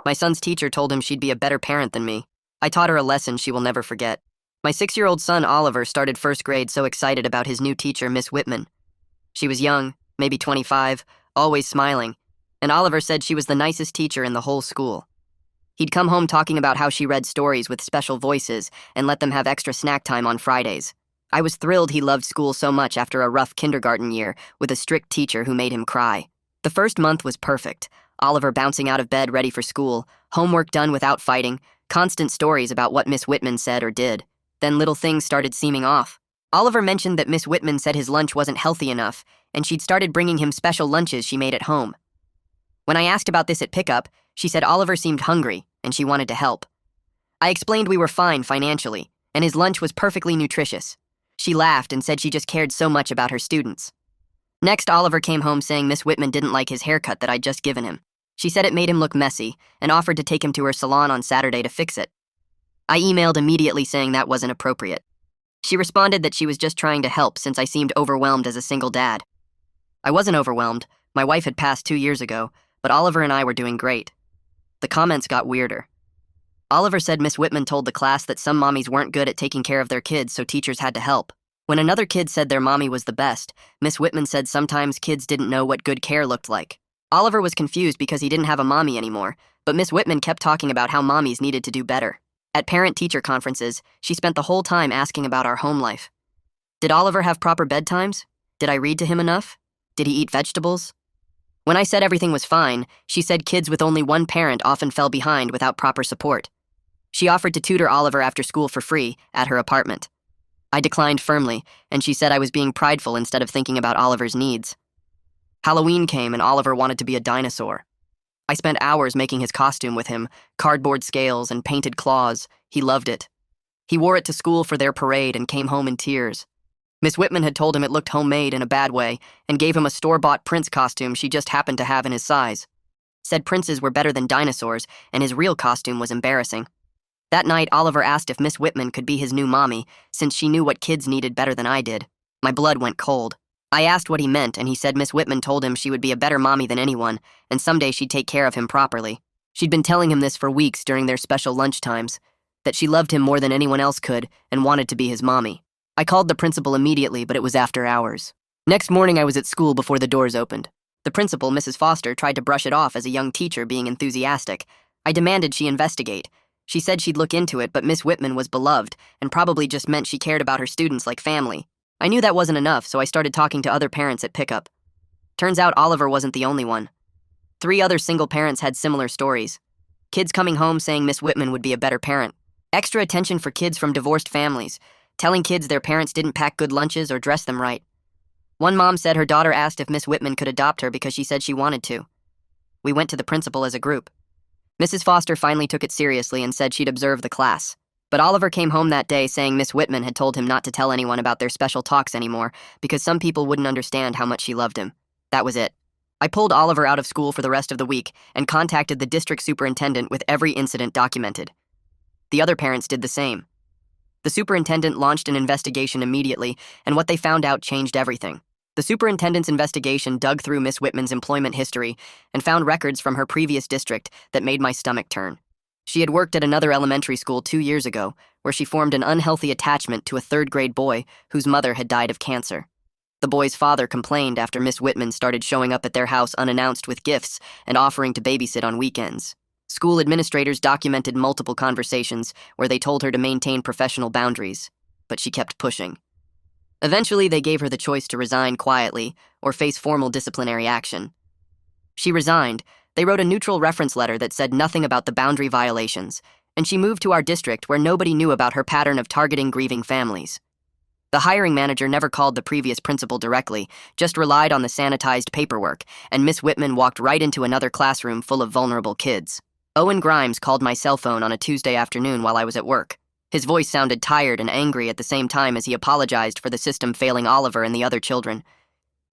My son's teacher told him she'd be a better parent than me. I taught her a lesson she will never forget. My 6-year-old son, Oliver, started first grade so excited about his new teacher, Miss Whitman. She was young, maybe 25, always smiling, and Oliver said she was the nicest teacher in the whole school. He'd come home talking about how she read stories with special voices and let them have extra snack time on Fridays. I was thrilled he loved school so much after a rough kindergarten year with a strict teacher who made him cry. The first month was perfect. Oliver bouncing out of bed ready for school, homework done without fighting, constant stories about what Miss Whitman said or did. Then little things started seeming off. Oliver mentioned that Miss Whitman said his lunch wasn't healthy enough, and she'd started bringing him special lunches she made at home. When I asked about this at pickup, she said Oliver seemed hungry, and she wanted to help. I explained we were fine financially, and his lunch was perfectly nutritious. She laughed and said she just cared so much about her students. Next, Oliver came home saying Miss Whitman didn't like his haircut that I'd just given him. She said it made him look messy, and offered to take him to her salon on Saturday to fix it. I emailed immediately saying that wasn't appropriate. She responded that she was just trying to help since I seemed overwhelmed as a single dad. I wasn't overwhelmed. My wife had passed 2 years ago, but Oliver and I were doing great. The comments got weirder. Oliver said Miss Whitman told the class that some mommies weren't good at taking care of their kids, so teachers had to help. When another kid said their mommy was the best, Miss Whitman said sometimes kids didn't know what good care looked like. Oliver was confused because he didn't have a mommy anymore, but Miss Whitman kept talking about how mommies needed to do better. At parent-teacher conferences, she spent the whole time asking about our home life. Did Oliver have proper bedtimes? Did I read to him enough? Did he eat vegetables? When I said everything was fine, she said kids with only one parent often fell behind without proper support. She offered to tutor Oliver after school for free at her apartment. I declined firmly, and she said I was being prideful instead of thinking about Oliver's needs. Halloween came and Oliver wanted to be a dinosaur. I spent hours making his costume with him, cardboard scales and painted claws. He loved it. He wore it to school for their parade and came home in tears. Miss Whitman had told him it looked homemade in a bad way and gave him a store-bought prince costume she just happened to have in his size. Said princes were better than dinosaurs, and his real costume was embarrassing. That night, Oliver asked if Miss Whitman could be his new mommy, since she knew what kids needed better than I did. My blood went cold. I asked what he meant, and he said Miss Whitman told him she would be a better mommy than anyone, and someday she'd take care of him properly. She'd been telling him this for weeks during their special lunch times, that she loved him more than anyone else could and wanted to be his mommy. I called the principal immediately, but it was after hours. Next morning, I was at school before the doors opened. The principal, Mrs. Foster, tried to brush it off as a young teacher being enthusiastic. I demanded she investigate. She said she'd look into it, but Miss Whitman was beloved and probably just meant she cared about her students like family. I knew that wasn't enough, so I started talking to other parents at pickup. Turns out Oliver wasn't the only one. 3 other single parents had similar stories. Kids coming home saying Miss Whitman would be a better parent. Extra attention for kids from divorced families. Telling kids their parents didn't pack good lunches or dress them right. One mom said her daughter asked if Miss Whitman could adopt her because she said she wanted to. We went to the principal as a group. Mrs. Foster finally took it seriously and said she'd observe the class. But Oliver came home that day saying Miss Whitman had told him not to tell anyone about their special talks anymore because some people wouldn't understand how much she loved him. That was it. I pulled Oliver out of school for the rest of the week and contacted the district superintendent with every incident documented. The other parents did the same. The superintendent launched an investigation immediately, and what they found out changed everything. The superintendent's investigation dug through Miss Whitman's employment history and found records from her previous district that made my stomach turn. She had worked at another elementary school 2 years ago, where she formed an unhealthy attachment to a 3rd-grade boy whose mother had died of cancer. The boy's father complained after Miss Whitman started showing up at their house unannounced with gifts and offering to babysit on weekends. School administrators documented multiple conversations where they told her to maintain professional boundaries, but she kept pushing. Eventually, they gave her the choice to resign quietly or face formal disciplinary action. She resigned. They wrote a neutral reference letter that said nothing about the boundary violations, and she moved to our district where nobody knew about her pattern of targeting grieving families. The hiring manager never called the previous principal directly, just relied on the sanitized paperwork, and Miss Whitman walked right into another classroom full of vulnerable kids. Owen Grimes called my cell phone on a Tuesday afternoon while I was at work. His voice sounded tired and angry at the same time as he apologized for the system failing Oliver and the other children.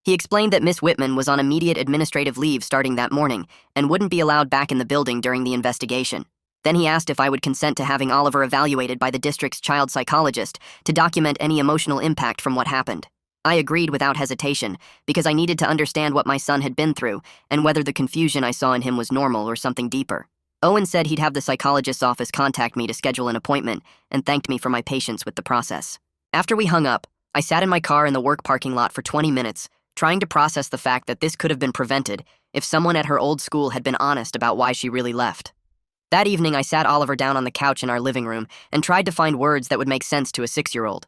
He explained that Miss Whitman was on immediate administrative leave starting that morning and wouldn't be allowed back in the building during the investigation. Then he asked if I would consent to having Oliver evaluated by the district's child psychologist to document any emotional impact from what happened. I agreed without hesitation because I needed to understand what my son had been through and whether the confusion I saw in him was normal or something deeper. Owen said he'd have the psychologist's office contact me to schedule an appointment and thanked me for my patience with the process. After we hung up, I sat in my car in the work parking lot for 20 minutes, trying to process the fact that this could have been prevented if someone at her old school had been honest about why she really left. That evening, I sat Oliver down on the couch in our living room and tried to find words that would make sense to a 6-year-old.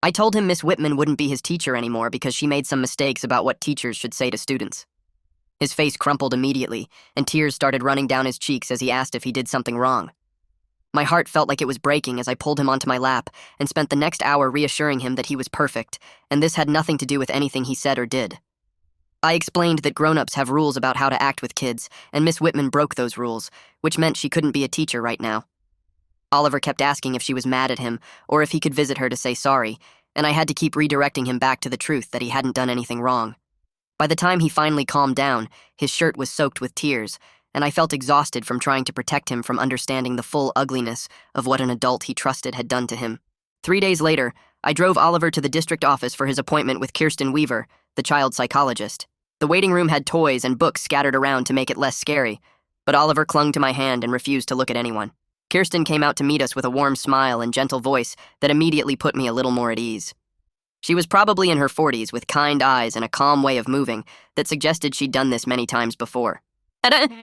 I told him Miss Whitman wouldn't be his teacher anymore because she made some mistakes about what teachers should say to students. His face crumpled immediately, and tears started running down his cheeks as he asked if he did something wrong. My heart felt like it was breaking as I pulled him onto my lap and spent the next hour reassuring him that he was perfect, and this had nothing to do with anything he said or did. I explained that grown-ups have rules about how to act with kids, and Miss Whitman broke those rules, which meant she couldn't be a teacher right now. Oliver kept asking if she was mad at him or if he could visit her to say sorry, and I had to keep redirecting him back to the truth that he hadn't done anything wrong. By the time he finally calmed down, his shirt was soaked with tears, and I felt exhausted from trying to protect him from understanding the full ugliness of what an adult he trusted had done to him. 3 days later, I drove Oliver to the district office for his appointment with Kirsten Weaver, the child psychologist. The waiting room had toys and books scattered around to make it less scary, but Oliver clung to my hand and refused to look at anyone. Kirsten came out to meet us with a warm smile and gentle voice that immediately put me a little more at ease. She was probably in her 40s with kind eyes and a calm way of moving that suggested she'd done this many times before.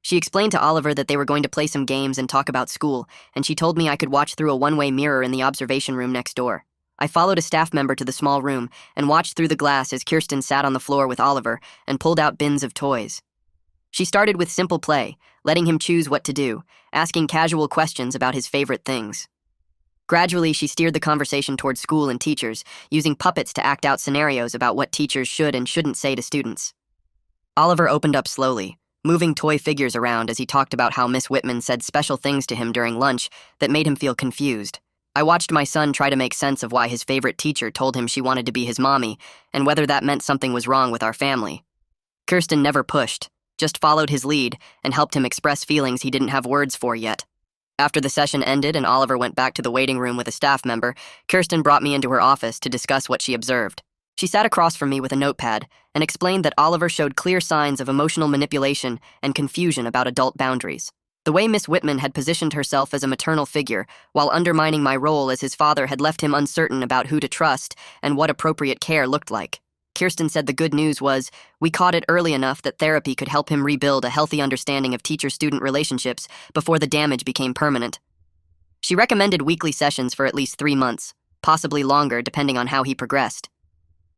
She explained to Oliver that they were going to play some games and talk about school, and she told me I could watch through a one-way mirror in the observation room next door. I followed a staff member to the small room and watched through the glass as Kirsten sat on the floor with Oliver and pulled out bins of toys. She started with simple play, letting him choose what to do, asking casual questions about his favorite things. Gradually, she steered the conversation toward school and teachers, using puppets to act out scenarios about what teachers should and shouldn't say to students. Oliver opened up slowly, moving toy figures around as he talked about how Miss Whitman said special things to him during lunch that made him feel confused. I watched my son try to make sense of why his favorite teacher told him she wanted to be his mommy and whether that meant something was wrong with our family. Kirsten never pushed, just followed his lead and helped him express feelings he didn't have words for yet. After the session ended and Oliver went back to the waiting room with a staff member, Kirsten brought me into her office to discuss what she observed. She sat across from me with a notepad and explained that Oliver showed clear signs of emotional manipulation and confusion about adult boundaries. The way Miss Whitman had positioned herself as a maternal figure while undermining my role as his father had left him uncertain about who to trust and what appropriate care looked like. Kirsten said the good news was we caught it early enough that therapy could help him rebuild a healthy understanding of teacher-student relationships before the damage became permanent. She recommended weekly sessions for at least 3 months, possibly longer depending on how he progressed.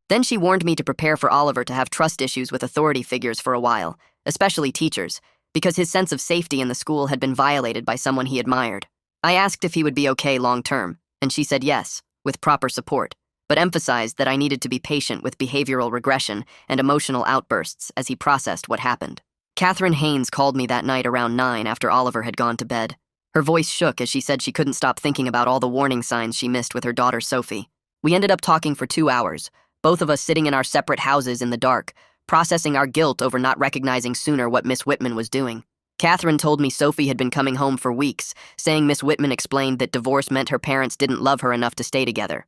Then she warned me to prepare for Oliver to have trust issues with authority figures for a while, especially teachers, because his sense of safety in the school had been violated by someone he admired. I asked if he would be okay long-term, and she said yes, with proper support, but emphasized that I needed to be patient with behavioral regression and emotional outbursts as he processed what happened. Catherine Haynes called me that night around 9 after Oliver had gone to bed. Her voice shook as she said she couldn't stop thinking about all the warning signs she missed with her daughter Sophie. We ended up talking for 2 hours, both of us sitting in our separate houses in the dark, processing our guilt over not recognizing sooner what Miss Whitman was doing. Catherine told me Sophie had been coming home for weeks, saying Miss Whitman explained that divorce meant her parents didn't love her enough to stay together.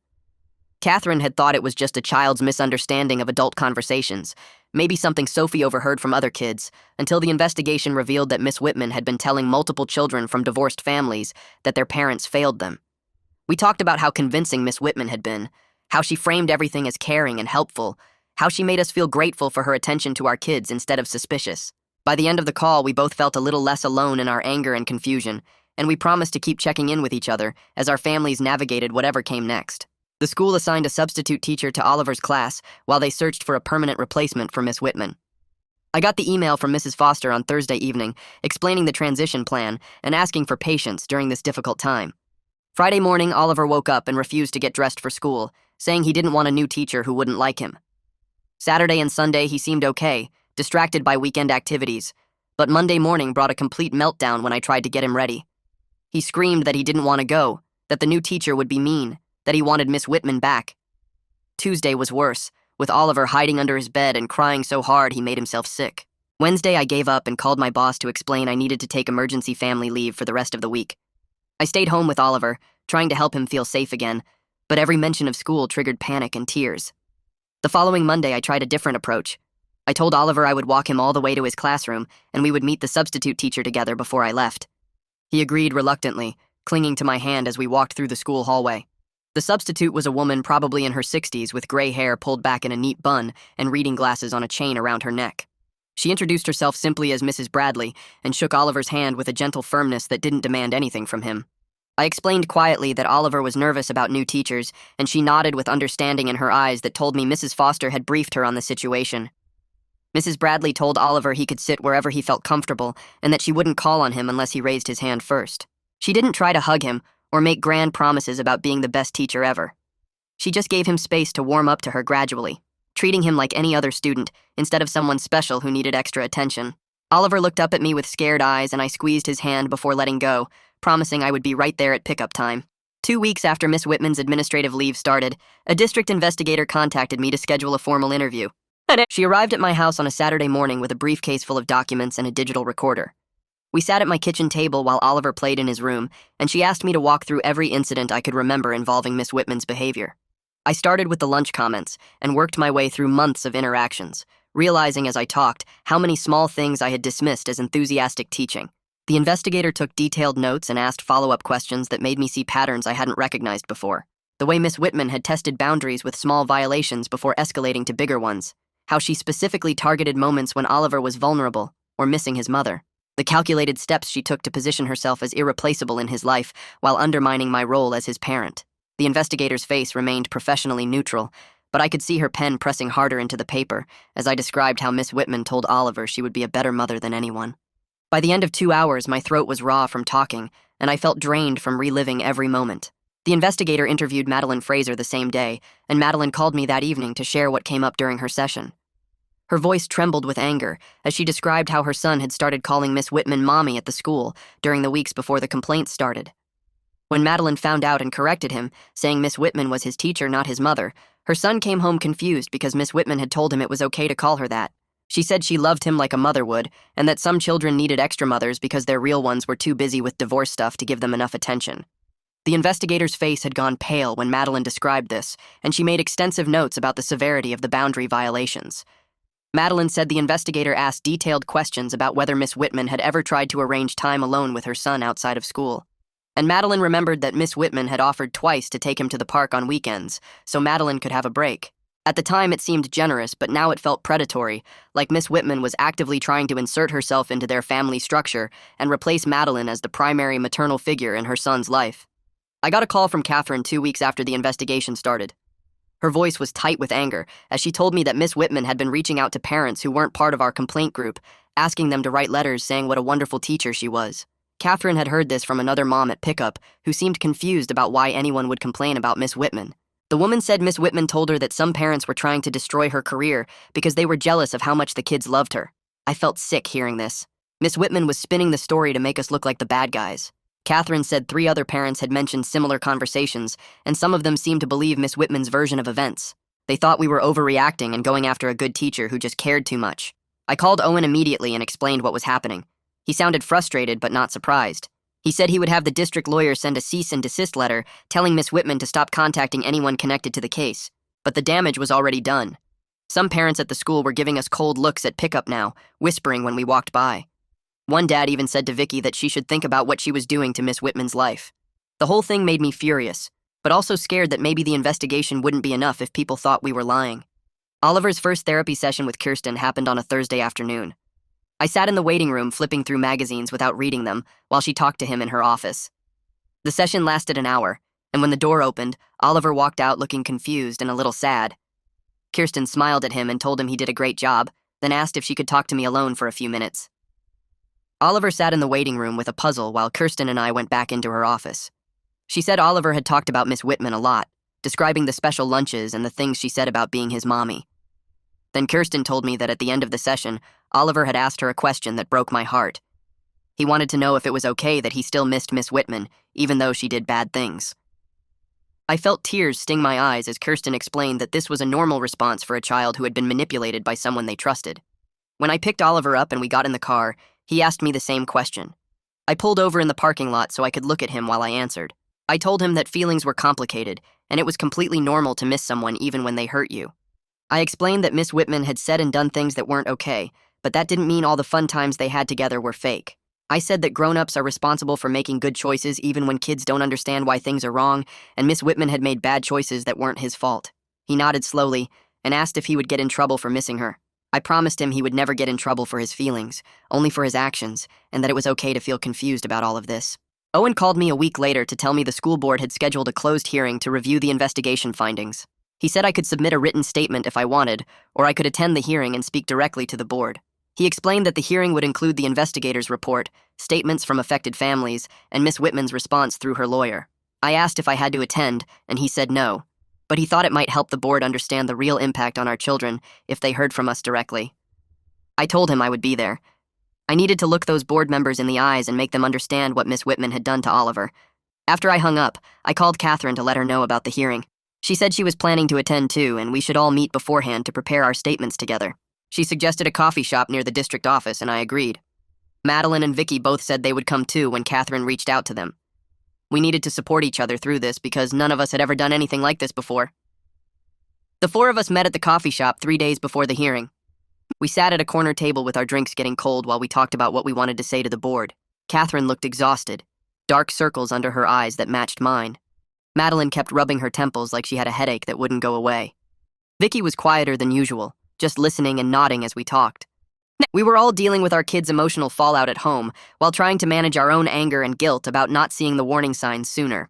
Catherine had thought it was just a child's misunderstanding of adult conversations, maybe something Sophie overheard from other kids, until the investigation revealed that Miss Whitman had been telling multiple children from divorced families that their parents failed them. We talked about how convincing Miss Whitman had been, how she framed everything as caring and helpful, how she made us feel grateful for her attention to our kids instead of suspicious. By the end of the call, we both felt a little less alone in our anger and confusion, and we promised to keep checking in with each other as our families navigated whatever came next. The school assigned a substitute teacher to Oliver's class while they searched for a permanent replacement for Miss Whitman. I got the email from Mrs. Foster on Thursday evening explaining the transition plan and asking for patience during this difficult time. Friday morning, Oliver woke up and refused to get dressed for school, saying he didn't want a new teacher who wouldn't like him. Saturday and Sunday, he seemed okay, distracted by weekend activities, but Monday morning brought a complete meltdown when I tried to get him ready. He screamed that he didn't want to go, that the new teacher would be mean, that he wanted Miss Whitman back. Tuesday was worse, with Oliver hiding under his bed and crying so hard he made himself sick. Wednesday, I gave up and called my boss to explain I needed to take emergency family leave for the rest of the week. I stayed home with Oliver, trying to help him feel safe again, but every mention of school triggered panic and tears. The following Monday, I tried a different approach. I told Oliver I would walk him all the way to his classroom, and we would meet the substitute teacher together before I left. He agreed reluctantly, clinging to my hand as we walked through the school hallway. The substitute was a woman probably in her 60s with gray hair pulled back in a neat bun and reading glasses on a chain around her neck. She introduced herself simply as Mrs. Bradley and shook Oliver's hand with a gentle firmness that didn't demand anything from him. I explained quietly that Oliver was nervous about new teachers, and she nodded with understanding in her eyes that told me Mrs. Foster had briefed her on the situation. Mrs. Bradley told Oliver he could sit wherever he felt comfortable and that she wouldn't call on him unless he raised his hand first. She didn't try to hug him or make grand promises about being the best teacher ever. She just gave him space to warm up to her gradually, treating him like any other student instead of someone special who needed extra attention. Oliver looked up at me with scared eyes, and I squeezed his hand before letting go, promising I would be right there at pickup time. 2 weeks after Miss Whitman's administrative leave started, a district investigator contacted me to schedule a formal interview. She arrived at my house on a Saturday morning with a briefcase full of documents and a digital recorder. We sat at my kitchen table while Oliver played in his room, and she asked me to walk through every incident I could remember involving Miss Whitman's behavior. I started with the lunch comments and worked my way through months of interactions, realizing as I talked how many small things I had dismissed as enthusiastic teaching. The investigator took detailed notes and asked follow-up questions that made me see patterns I hadn't recognized before. The way Miss Whitman had tested boundaries with small violations before escalating to bigger ones. How she specifically targeted moments when Oliver was vulnerable or missing his mother. The calculated steps she took to position herself as irreplaceable in his life while undermining my role as his parent. The investigator's face remained professionally neutral, but I could see her pen pressing harder into the paper as I described how Miss Whitman told Oliver she would be a better mother than anyone. By the end of 2 hours, my throat was raw from talking, and I felt drained from reliving every moment. The investigator interviewed Madeline Fraser the same day, and Madeline called me that evening to share what came up during her session. Her voice trembled with anger as she described how her son had started calling Miss Whitman Mommy at the school during the weeks before the complaints started. When Madeline found out and corrected him, saying Miss Whitman was his teacher, not his mother, her son came home confused because Miss Whitman had told him it was okay to call her that. She said she loved him like a mother would, and that some children needed extra mothers because their real ones were too busy with divorce stuff to give them enough attention. The investigator's face had gone pale when Madeline described this, and she made extensive notes about the severity of the boundary violations. Madeline said the investigator asked detailed questions about whether Miss Whitman had ever tried to arrange time alone with her son outside of school. And Madeline remembered that Miss Whitman had offered twice to take him to the park on weekends, so Madeline could have a break. At the time, it seemed generous, but now it felt predatory, like Miss Whitman was actively trying to insert herself into their family structure and replace Madeline as the primary maternal figure in her son's life. I got a call from Catherine 2 weeks after the investigation started. Her voice was tight with anger as she told me that Miss Whitman had been reaching out to parents who weren't part of our complaint group, asking them to write letters saying what a wonderful teacher she was. Catherine had heard this from another mom at pickup who seemed confused about why anyone would complain about Miss Whitman. The woman said Miss Whitman told her that some parents were trying to destroy her career because they were jealous of how much the kids loved her. I felt sick hearing this. Miss Whitman was spinning the story to make us look like the bad guys. Catherine said 3 other parents had mentioned similar conversations, and some of them seemed to believe Miss Whitman's version of events. They thought we were overreacting and going after a good teacher who just cared too much. I called Owen immediately and explained what was happening. He sounded frustrated but not surprised. He said he would have the district lawyer send a cease and desist letter telling Miss Whitman to stop contacting anyone connected to the case. But the damage was already done. Some parents at the school were giving us cold looks at pickup now, whispering when we walked by. One dad even said to Vicky that she should think about what she was doing to Miss Whitman's life. The whole thing made me furious, but also scared that maybe the investigation wouldn't be enough if people thought we were lying. Oliver's first therapy session with Kirsten happened on a Thursday afternoon. I sat in the waiting room flipping through magazines without reading them while she talked to him in her office. The session lasted an hour, and when the door opened, Oliver walked out looking confused and a little sad. Kirsten smiled at him and told him he did a great job, then asked if she could talk to me alone for a few minutes. Oliver sat in the waiting room with a puzzle while Kirsten and I went back into her office. She said Oliver had talked about Miss Whitman a lot, describing the special lunches and the things she said about being his mommy. Then Kirsten told me that at the end of the session, Oliver had asked her a question that broke my heart. He wanted to know if it was okay that he still missed Miss Whitman, even though she did bad things. I felt tears sting my eyes as Kirsten explained that this was a normal response for a child who had been manipulated by someone they trusted. When I picked Oliver up and we got in the car, he asked me the same question. I pulled over in the parking lot so I could look at him while I answered. I told him that feelings were complicated, and it was completely normal to miss someone even when they hurt you. I explained that Miss Whitman had said and done things that weren't okay, but that didn't mean all the fun times they had together were fake. I said that grown-ups are responsible for making good choices even when kids don't understand why things are wrong, and Miss Whitman had made bad choices that weren't his fault. He nodded slowly and asked if he would get in trouble for missing her. I promised him he would never get in trouble for his feelings, only for his actions, and that it was okay to feel confused about all of this. Owen called me a week later to tell me the school board had scheduled a closed hearing to review the investigation findings. He said I could submit a written statement if I wanted, or I could attend the hearing and speak directly to the board. He explained that the hearing would include the investigator's report, statements from affected families, and Miss Whitman's response through her lawyer. I asked if I had to attend, and he said no, but he thought it might help the board understand the real impact on our children if they heard from us directly. I told him I would be there. I needed to look those board members in the eyes and make them understand what Miss Whitman had done to Oliver. After I hung up, I called Catherine to let her know about the hearing. She said she was planning to attend too, and we should all meet beforehand to prepare our statements together. She suggested a coffee shop near the district office, and I agreed. Madeline and Vicky both said they would come too when Catherine reached out to them. We needed to support each other through this because none of us had ever done anything like this before. The four of us met at the coffee shop 3 days before the hearing. We sat at a corner table with our drinks getting cold while we talked about what we wanted to say to the board. Catherine looked exhausted, dark circles under her eyes that matched mine. Madeline kept rubbing her temples like she had a headache that wouldn't go away. Vicky was quieter than usual, just listening and nodding as we talked. We were all dealing with our kids' emotional fallout at home while trying to manage our own anger and guilt about not seeing the warning signs sooner.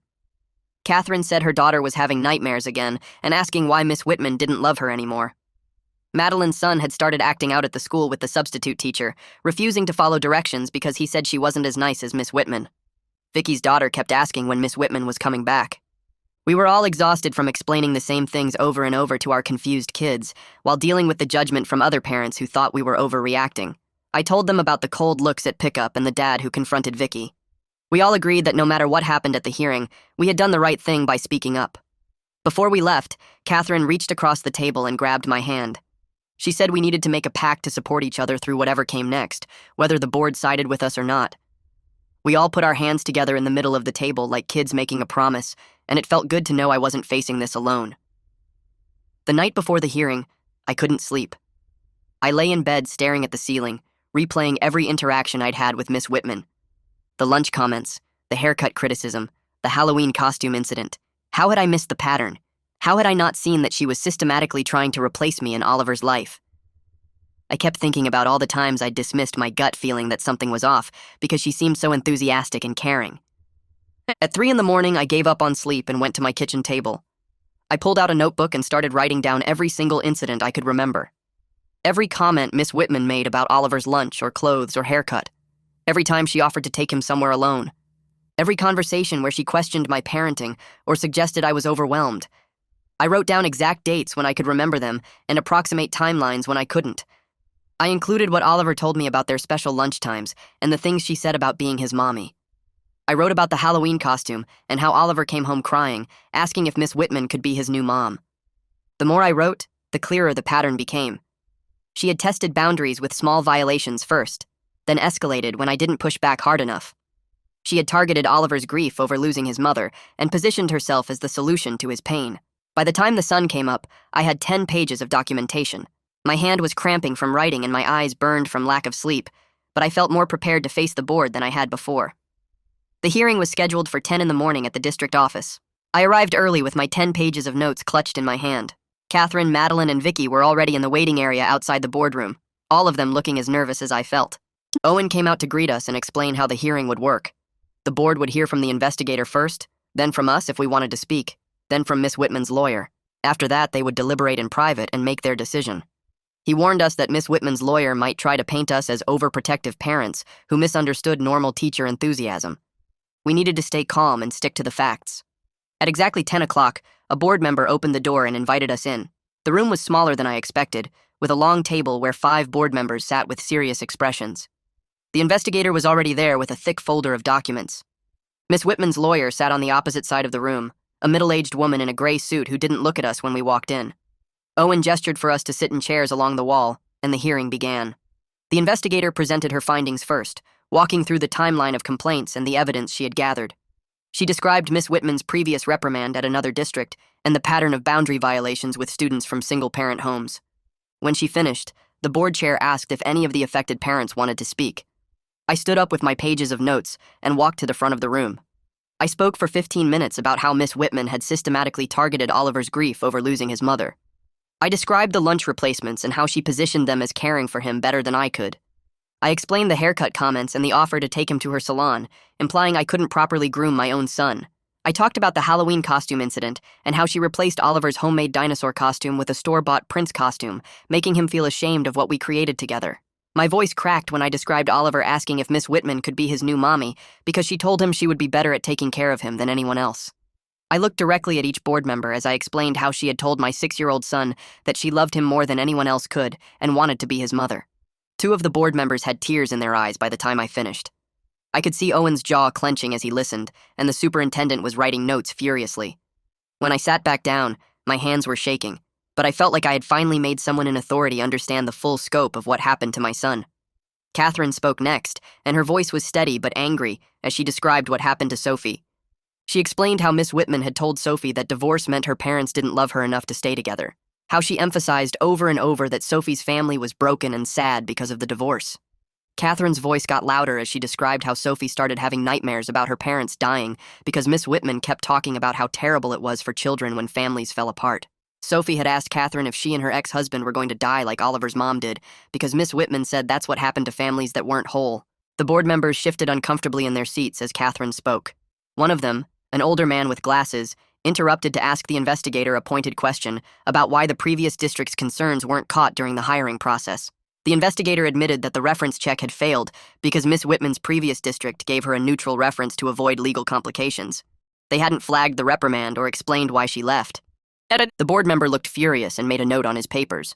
Catherine said her daughter was having nightmares again and asking why Miss Whitman didn't love her anymore. Madeline's son had started acting out at the school with the substitute teacher, refusing to follow directions because he said she wasn't as nice as Miss Whitman. Vicky's daughter kept asking when Miss Whitman was coming back. We were all exhausted from explaining the same things over and over to our confused kids, while dealing with the judgment from other parents who thought we were overreacting. I told them about the cold looks at pickup and the dad who confronted Vicky. We all agreed that no matter what happened at the hearing, we had done the right thing by speaking up. Before we left, Catherine reached across the table and grabbed my hand. She said we needed to make a pact to support each other through whatever came next, whether the board sided with us or not. We all put our hands together in the middle of the table like kids making a promise, and it felt good to know I wasn't facing this alone. The night before the hearing, I couldn't sleep. I lay in bed staring at the ceiling, replaying every interaction I'd had with Miss Whitman. The lunch comments, the haircut criticism, the Halloween costume incident. How had I missed the pattern? How had I not seen that she was systematically trying to replace me in Oliver's life? I kept thinking about all the times I'd dismissed my gut feeling that something was off because she seemed so enthusiastic and caring. At 3 in the morning, I gave up on sleep and went to my kitchen table. I pulled out a notebook and started writing down every single incident I could remember. Every comment Miss Whitman made about Oliver's lunch or clothes or haircut. Every time she offered to take him somewhere alone. Every conversation where she questioned my parenting or suggested I was overwhelmed. I wrote down exact dates when I could remember them and approximate timelines when I couldn't. I included what Oliver told me about their special lunch times and the things she said about being his mommy. I wrote about the Halloween costume and how Oliver came home crying, asking if Miss Whitman could be his new mom. The more I wrote, the clearer the pattern became. She had tested boundaries with small violations first, then escalated when I didn't push back hard enough. She had targeted Oliver's grief over losing his mother and positioned herself as the solution to his pain. By the time the sun came up, I had 10 pages of documentation. My hand was cramping from writing and my eyes burned from lack of sleep, but I felt more prepared to face the board than I had before. The hearing was scheduled for 10 in the morning at the district office. I arrived early with my 10 pages of notes clutched in my hand. Catherine, Madeline, and Vicky were already in the waiting area outside the boardroom, all of them looking as nervous as I felt. Owen came out to greet us and explain how the hearing would work. The board would hear from the investigator first, then from us if we wanted to speak, then from Miss Whitman's lawyer. After that, they would deliberate in private and make their decision. He warned us that Miss Whitman's lawyer might try to paint us as overprotective parents who misunderstood normal teacher enthusiasm. We needed to stay calm and stick to the facts. At exactly 10 o'clock, a board member opened the door and invited us in. The room was smaller than I expected, with a long table where 5 board members sat with serious expressions. The investigator was already there with a thick folder of documents. Miss Whitman's lawyer sat on the opposite side of the room, a middle-aged woman in a gray suit who didn't look at us when we walked in. Owen gestured for us to sit in chairs along the wall, and the hearing began. The investigator presented her findings first, walking through the timeline of complaints and the evidence she had gathered. She described Miss Whitman's previous reprimand at another district and the pattern of boundary violations with students from single-parent homes. When she finished, the board chair asked if any of the affected parents wanted to speak. I stood up with my pages of notes and walked to the front of the room. I spoke for 15 minutes about how Miss Whitman had systematically targeted Oliver's grief over losing his mother. I described the lunch replacements and how she positioned them as caring for him better than I could. I explained the haircut comments and the offer to take him to her salon, implying I couldn't properly groom my own son. I talked about the Halloween costume incident and how she replaced Oliver's homemade dinosaur costume with a store-bought prince costume, making him feel ashamed of what we created together. My voice cracked when I described Oliver asking if Miss Whitman could be his new mommy because she told him she would be better at taking care of him than anyone else. I looked directly at each board member as I explained how she had told my 6-year-old son that she loved him more than anyone else could and wanted to be his mother. 2 of the board members had tears in their eyes by the time I finished. I could see Owen's jaw clenching as he listened, and the superintendent was writing notes furiously. When I sat back down, my hands were shaking, but I felt like I had finally made someone in authority understand the full scope of what happened to my son. Catherine spoke next, and her voice was steady but angry as she described what happened to Sophie. She explained how Miss Whitman had told Sophie that divorce meant her parents didn't love her enough to stay together, how she emphasized over and over that Sophie's family was broken and sad because of the divorce. Catherine's voice got louder as she described how Sophie started having nightmares about her parents dying because Miss Whitman kept talking about how terrible it was for children when families fell apart. Sophie had asked Catherine if she and her ex-husband were going to die like Oliver's mom did, because Miss Whitman said that's what happened to families that weren't whole. The board members shifted uncomfortably in their seats as Catherine spoke. One of them, an older man with glasses, interrupted to ask the investigator a pointed question about why the previous district's concerns weren't caught during the hiring process. The investigator admitted that the reference check had failed because Miss Whitman's previous district gave her a neutral reference to avoid legal complications. They hadn't flagged the reprimand or explained why she left. The board member looked furious and made a note on his papers.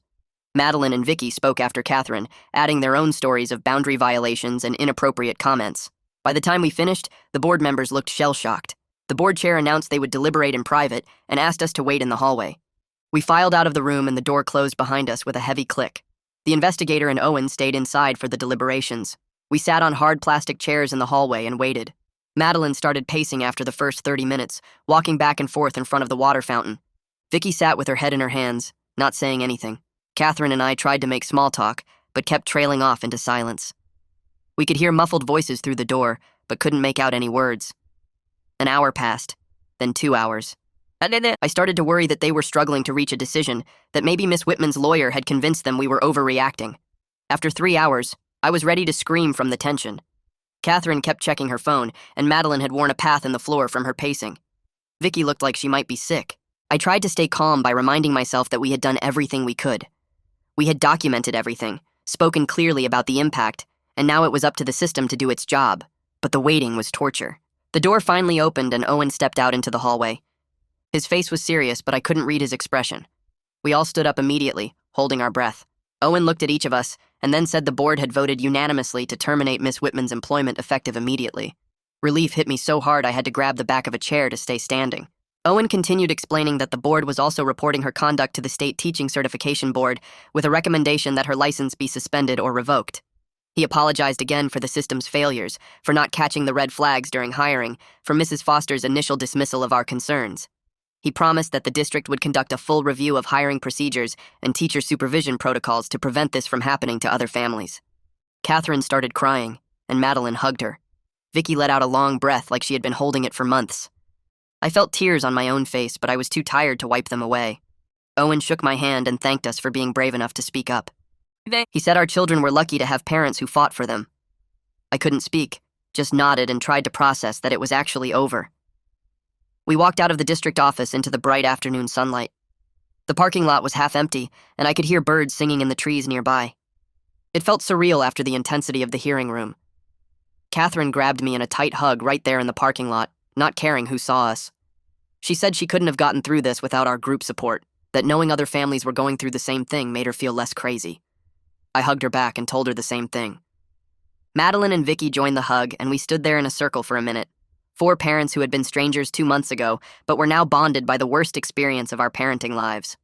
Madeline and Vicky spoke after Catherine, adding their own stories of boundary violations and inappropriate comments. By the time we finished, the board members looked shell-shocked. The board chair announced they would deliberate in private and asked us to wait in the hallway. We filed out of the room and the door closed behind us with a heavy click. The investigator and Owen stayed inside for the deliberations. We sat on hard plastic chairs in the hallway and waited. Madeline started pacing after the first 30 minutes, walking back and forth in front of the water fountain. Vicky sat with her head in her hands, not saying anything. Catherine and I tried to make small talk, but kept trailing off into silence. We could hear muffled voices through the door, but couldn't make out any words. An hour passed, then 2 hours. I started to worry that they were struggling to reach a decision, that maybe Miss Whitman's lawyer had convinced them we were overreacting. After 3 hours, I was ready to scream from the tension. Catherine kept checking her phone, and Madeline had worn a path in the floor from her pacing. Vicky looked like she might be sick. I tried to stay calm by reminding myself that we had done everything we could. We had documented everything, spoken clearly about the impact, and now it was up to the system to do its job. But the waiting was torture. The door finally opened and Owen stepped out into the hallway. His face was serious, but I couldn't read his expression. We all stood up immediately, holding our breath. Owen looked at each of us, and then said the board had voted unanimously to terminate Miss Whitman's employment effective immediately. Relief hit me so hard I had to grab the back of a chair to stay standing. Owen continued explaining that the board was also reporting her conduct to the State Teaching Certification Board with a recommendation that her license be suspended or revoked. He apologized again for the system's failures, for not catching the red flags during hiring, for Mrs. Foster's initial dismissal of our concerns. He promised that the district would conduct a full review of hiring procedures and teacher supervision protocols to prevent this from happening to other families. Catherine started crying, and Madeline hugged her. Vicky let out a long breath like she had been holding it for months. I felt tears on my own face, but I was too tired to wipe them away. Owen shook my hand and thanked us for being brave enough to speak up. He said our children were lucky to have parents who fought for them. I couldn't speak, just nodded and tried to process that it was actually over. We walked out of the district office into the bright afternoon sunlight. The parking lot was half empty, and I could hear birds singing in the trees nearby. It felt surreal after the intensity of the hearing room. Catherine grabbed me in a tight hug right there in the parking lot, not caring who saw us. She said she couldn't have gotten through this without our group support, that knowing other families were going through the same thing made her feel less crazy. I hugged her back and told her the same thing. Madeline and Vicky joined the hug, and we stood there in a circle for a minute. 4 parents who had been strangers 2 months ago, but were now bonded by the worst experience of our parenting lives.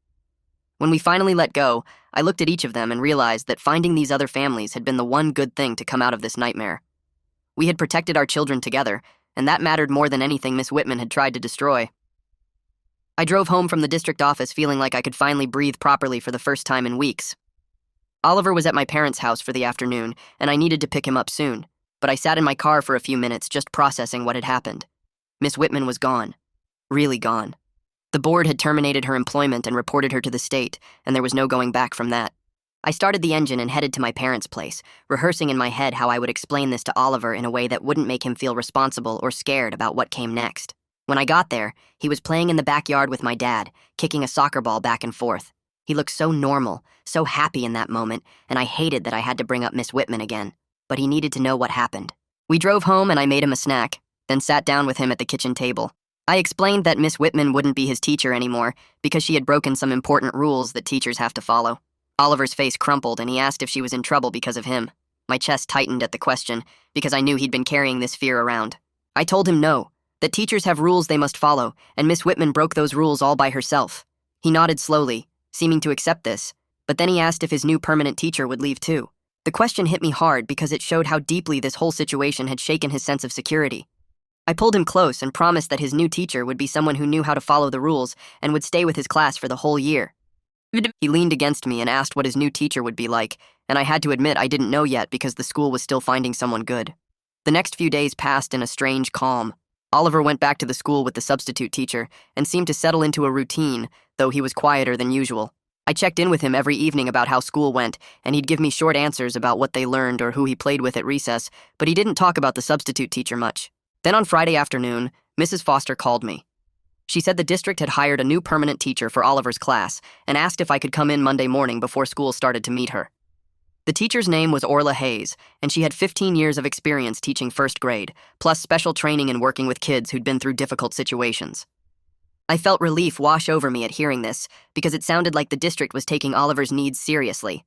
When we finally let go, I looked at each of them and realized that finding these other families had been the one good thing to come out of this nightmare. We had protected our children together, and that mattered more than anything Miss Whitman had tried to destroy. I drove home from the district office feeling like I could finally breathe properly for the first time in weeks. Oliver was at my parents' house for the afternoon, and I needed to pick him up soon, but I sat in my car for a few minutes just processing what had happened. Miss Whitman was gone. Really gone. The board had terminated her employment and reported her to the state, and there was no going back from that. I started the engine and headed to my parents' place, rehearsing in my head how I would explain this to Oliver in a way that wouldn't make him feel responsible or scared about what came next. When I got there, he was playing in the backyard with my dad, kicking a soccer ball back and forth. He looked so normal, so happy in that moment, and I hated that I had to bring up Miss Whitman again. But he needed to know what happened. We drove home and I made him a snack, then sat down with him at the kitchen table. I explained that Miss Whitman wouldn't be his teacher anymore because she had broken some important rules that teachers have to follow. Oliver's face crumpled and he asked if she was in trouble because of him. My chest tightened at the question because I knew he'd been carrying this fear around. I told him no, that teachers have rules they must follow, and Miss Whitman broke those rules all by herself. He nodded slowly, seeming to accept this, but then he asked if his new permanent teacher would leave too. The question hit me hard because it showed how deeply this whole situation had shaken his sense of security. I pulled him close and promised that his new teacher would be someone who knew how to follow the rules and would stay with his class for the whole year. He leaned against me and asked what his new teacher would be like, and I had to admit I didn't know yet because the school was still finding someone good. The next few days passed in a strange calm. Oliver went back to the school with the substitute teacher and seemed to settle into a routine, though he was quieter than usual. I checked in with him every evening about how school went, and he'd give me short answers about what they learned or who he played with at recess, but he didn't talk about the substitute teacher much. Then on Friday afternoon, Mrs. Foster called me. She said the district had hired a new permanent teacher for Oliver's class and asked if I could come in Monday morning before school started to meet her. The teacher's name was Orla Hayes, and she had 15 years of experience teaching first grade, plus special training in working with kids who'd been through difficult situations. I felt relief wash over me at hearing this, because it sounded like the district was taking Oliver's needs seriously.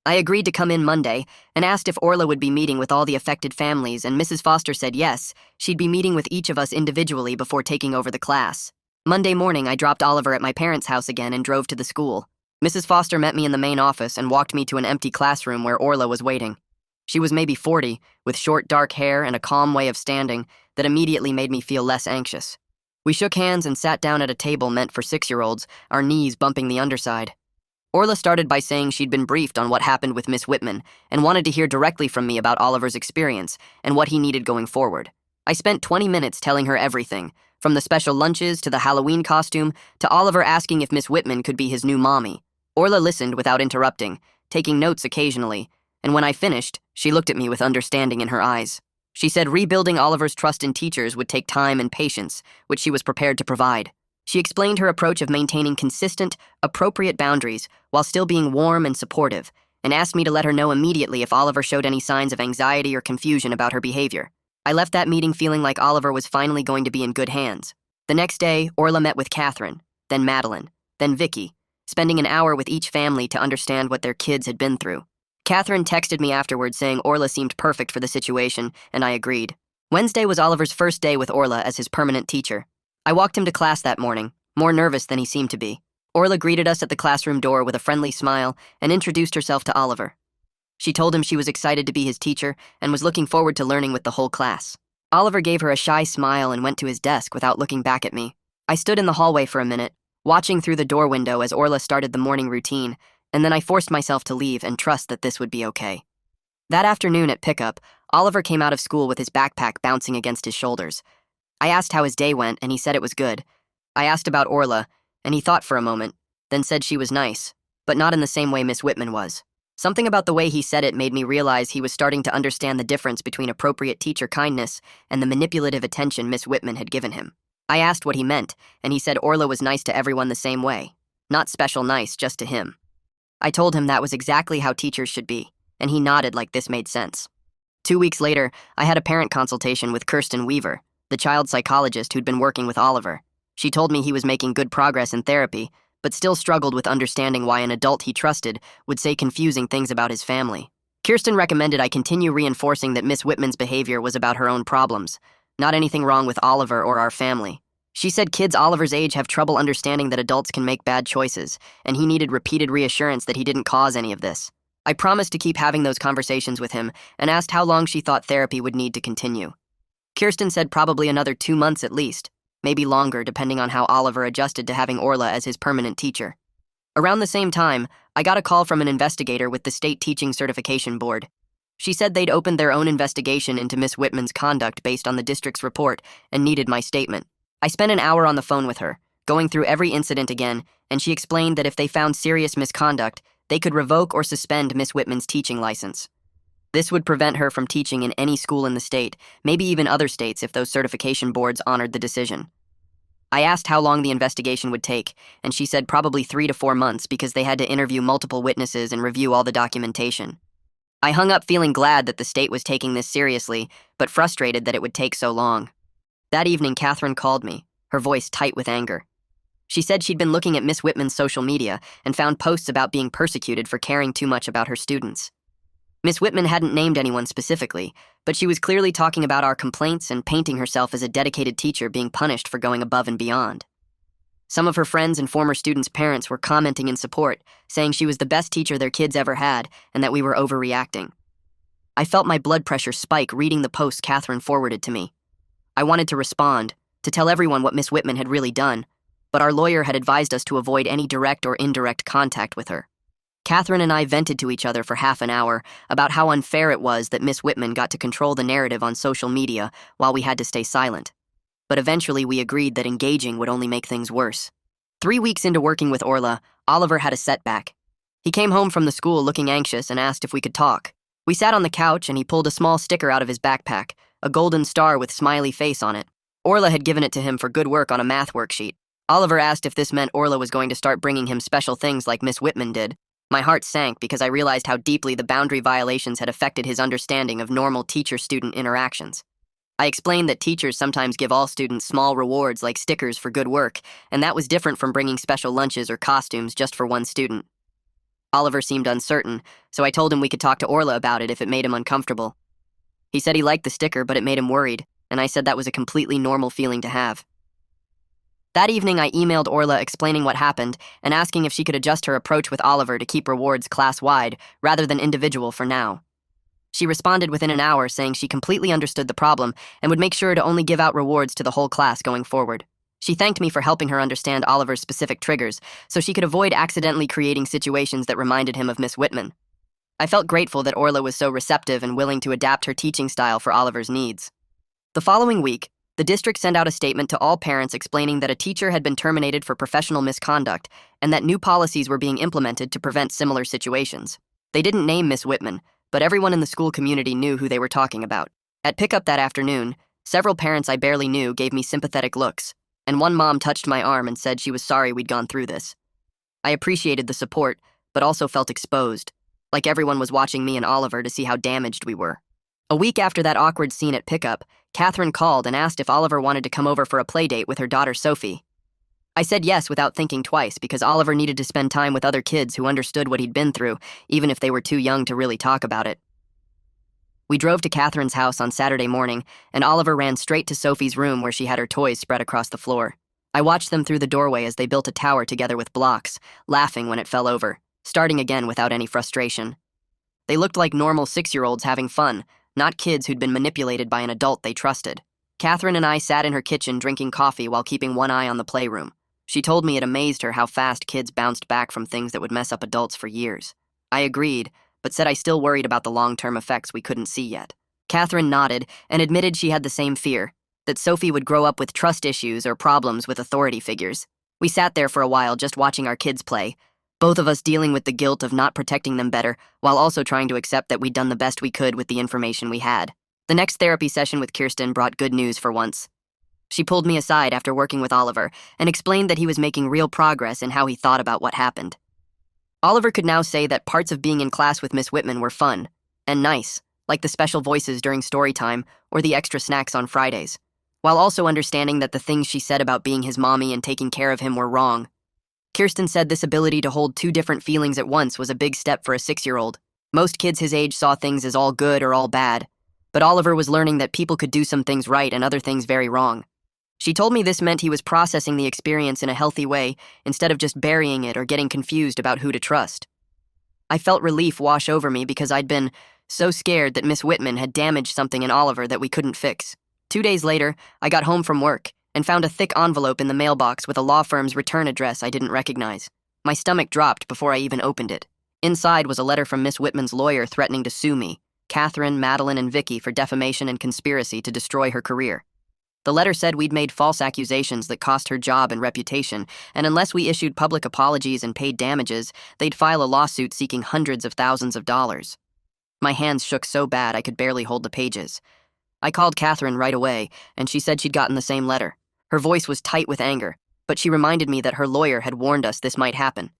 I agreed to come in Monday and asked if Orla would be meeting with all the affected families, and Mrs. Foster said yes, she'd be meeting with each of us individually before taking over the class. Monday morning, I dropped Oliver at my parents' house again and drove to the school. Mrs. Foster met me in the main office and walked me to an empty classroom where Orla was waiting. She was maybe 40, with short dark hair and a calm way of standing that immediately made me feel less anxious. We shook hands and sat down at a table meant for 6-year-olds, our knees bumping the underside. Orla started by saying she'd been briefed on what happened with Miss Whitman and wanted to hear directly from me about Oliver's experience and what he needed going forward. I spent 20 minutes telling her everything, from the special lunches to the Halloween costume to Oliver asking if Miss Whitman could be his new mommy. Orla listened without interrupting, taking notes occasionally, and when I finished, she looked at me with understanding in her eyes. She said rebuilding Oliver's trust in teachers would take time and patience, which she was prepared to provide. She explained her approach of maintaining consistent, appropriate boundaries while still being warm and supportive, and asked me to let her know immediately if Oliver showed any signs of anxiety or confusion about her behavior. I left that meeting feeling like Oliver was finally going to be in good hands. The next day, Orla met with Catherine, then Madeline, then Vicky, spending an hour with each family to understand what their kids had been through. Catherine texted me afterward saying Orla seemed perfect for the situation, and I agreed. Wednesday was Oliver's first day with Orla as his permanent teacher. I walked him to class that morning, more nervous than he seemed to be. Orla greeted us at the classroom door with a friendly smile and introduced herself to Oliver. She told him she was excited to be his teacher and was looking forward to learning with the whole class. Oliver gave her a shy smile and went to his desk without looking back at me. I stood in the hallway for a minute, watching through the door window as Orla started the morning routine, and then I forced myself to leave and trust that this would be okay. That afternoon at pickup, Oliver came out of school with his backpack bouncing against his shoulders. I asked how his day went, and he said it was good. I asked about Orla, and he thought for a moment, then said she was nice, but not in the same way Miss Whitman was. Something about the way he said it made me realize he was starting to understand the difference between appropriate teacher kindness and the manipulative attention Miss Whitman had given him. I asked what he meant, and he said Orla was nice to everyone the same way. Not special nice, just to him. I told him that was exactly how teachers should be, and he nodded like this made sense. 2 weeks later, I had a parent consultation with Kirsten Weaver, the child psychologist who'd been working with Oliver. She told me he was making good progress in therapy, but still struggled with understanding why an adult he trusted would say confusing things about his family. Kirsten recommended I continue reinforcing that Miss Whitman's behavior was about her own problems, not anything wrong with Oliver or our family. She said kids Oliver's age have trouble understanding that adults can make bad choices, and he needed repeated reassurance that he didn't cause any of this. I promised to keep having those conversations with him and asked how long she thought therapy would need to continue. Kirsten said probably another 2 months at least, maybe longer depending on how Oliver adjusted to having Orla as his permanent teacher. Around the same time, I got a call from an investigator with the State Teaching Certification Board. She said they'd opened their own investigation into Miss Whitman's conduct based on the district's report and needed my statement. I spent an hour on the phone with her, going through every incident again, and she explained that if they found serious misconduct, they could revoke or suspend Miss Whitman's teaching license. This would prevent her from teaching in any school in the state, maybe even other states if those certification boards honored the decision. I asked how long the investigation would take, and she said probably 3 to 4 months because they had to interview multiple witnesses and review all the documentation. I hung up feeling glad that the state was taking this seriously, but frustrated that it would take so long. That evening, Catherine called me, her voice tight with anger. She said she'd been looking at Miss Whitman's social media and found posts about being persecuted for caring too much about her students. Miss Whitman hadn't named anyone specifically, but she was clearly talking about our complaints and painting herself as a dedicated teacher being punished for going above and beyond. Some of her friends and former students' parents were commenting in support, saying she was the best teacher their kids ever had and that we were overreacting. I felt my blood pressure spike reading the posts Catherine forwarded to me. I wanted to respond, to tell everyone what Miss Whitman had really done, but our lawyer had advised us to avoid any direct or indirect contact with her. Catherine and I vented to each other for half an hour about how unfair it was that Miss Whitman got to control the narrative on social media while we had to stay silent. But eventually we agreed that engaging would only make things worse. 3 weeks into working with Orla, Oliver had a setback. He came home from the school looking anxious and asked if we could talk. We sat on the couch and he pulled a small sticker out of his backpack, a golden star with smiley face on it. Orla had given it to him for good work on a math worksheet. Oliver asked if this meant Orla was going to start bringing him special things like Miss Whitman did. My heart sank because I realized how deeply the boundary violations had affected his understanding of normal teacher-student interactions. I explained that teachers sometimes give all students small rewards like stickers for good work, and that was different from bringing special lunches or costumes just for one student. Oliver seemed uncertain, so I told him we could talk to Orla about it if it made him uncomfortable. He said he liked the sticker, but it made him worried, and I said that was a completely normal feeling to have. That evening, I emailed Orla explaining what happened and asking if she could adjust her approach with Oliver to keep rewards class-wide rather than individual for now. She responded within an hour saying she completely understood the problem and would make sure to only give out rewards to the whole class going forward. She thanked me for helping her understand Oliver's specific triggers so she could avoid accidentally creating situations that reminded him of Miss Whitman. I felt grateful that Orla was so receptive and willing to adapt her teaching style for Oliver's needs. The following week, the district sent out a statement to all parents explaining that a teacher had been terminated for professional misconduct and that new policies were being implemented to prevent similar situations. They didn't name Miss Whitman, but everyone in the school community knew who they were talking about. At pickup that afternoon, several parents I barely knew gave me sympathetic looks, and one mom touched my arm and said she was sorry we'd gone through this. I appreciated the support, but also felt exposed, like everyone was watching me and Oliver to see how damaged we were. A week after that awkward scene at pickup, Catherine called and asked if Oliver wanted to come over for a play date with her daughter Sophie. I said yes without thinking twice because Oliver needed to spend time with other kids who understood what he'd been through, even if they were too young to really talk about it. We drove to Catherine's house on Saturday morning, and Oliver ran straight to Sophie's room where she had her toys spread across the floor. I watched them through the doorway as they built a tower together with blocks, laughing when it fell over, starting again without any frustration. They looked like normal 6-year-olds having fun, not kids who'd been manipulated by an adult they trusted. Catherine and I sat in her kitchen drinking coffee while keeping one eye on the playroom. She told me it amazed her how fast kids bounced back from things that would mess up adults for years. I agreed, but said I still worried about the long-term effects we couldn't see yet. Catherine nodded and admitted she had the same fear, that Sophie would grow up with trust issues or problems with authority figures. We sat there for a while just watching our kids play, both of us dealing with the guilt of not protecting them better, while also trying to accept that we'd done the best we could with the information we had. The next therapy session with Kirsten brought good news for once. She pulled me aside after working with Oliver and explained that he was making real progress in how he thought about what happened. Oliver could now say that parts of being in class with Miss Whitman were fun and nice, like the special voices during story time or the extra snacks on Fridays, while also understanding that the things she said about being his mommy and taking care of him were wrong. Kirsten said this ability to hold 2 different feelings at once was a big step for a 6-year-old. Most kids his age saw things as all good or all bad, but Oliver was learning that people could do some things right and other things very wrong. She told me this meant he was processing the experience in a healthy way instead of just burying it or getting confused about who to trust. I felt relief wash over me because I'd been so scared that Miss Whitman had damaged something in Oliver that we couldn't fix. 2 days later, I got home from work and found a thick envelope in the mailbox with a law firm's return address I didn't recognize. My stomach dropped before I even opened it. Inside was a letter from Miss Whitman's lawyer threatening to sue me. Catherine, Madeline, and Vicky for defamation and conspiracy to destroy her career. The letter said we'd made false accusations that cost her job and reputation, and unless we issued public apologies and paid damages, they'd file a lawsuit seeking hundreds of thousands of dollars. My hands shook so bad I could barely hold the pages. I called Catherine right away, and she said she'd gotten the same letter. Her voice was tight with anger, but she reminded me that her lawyer had warned us this might happen.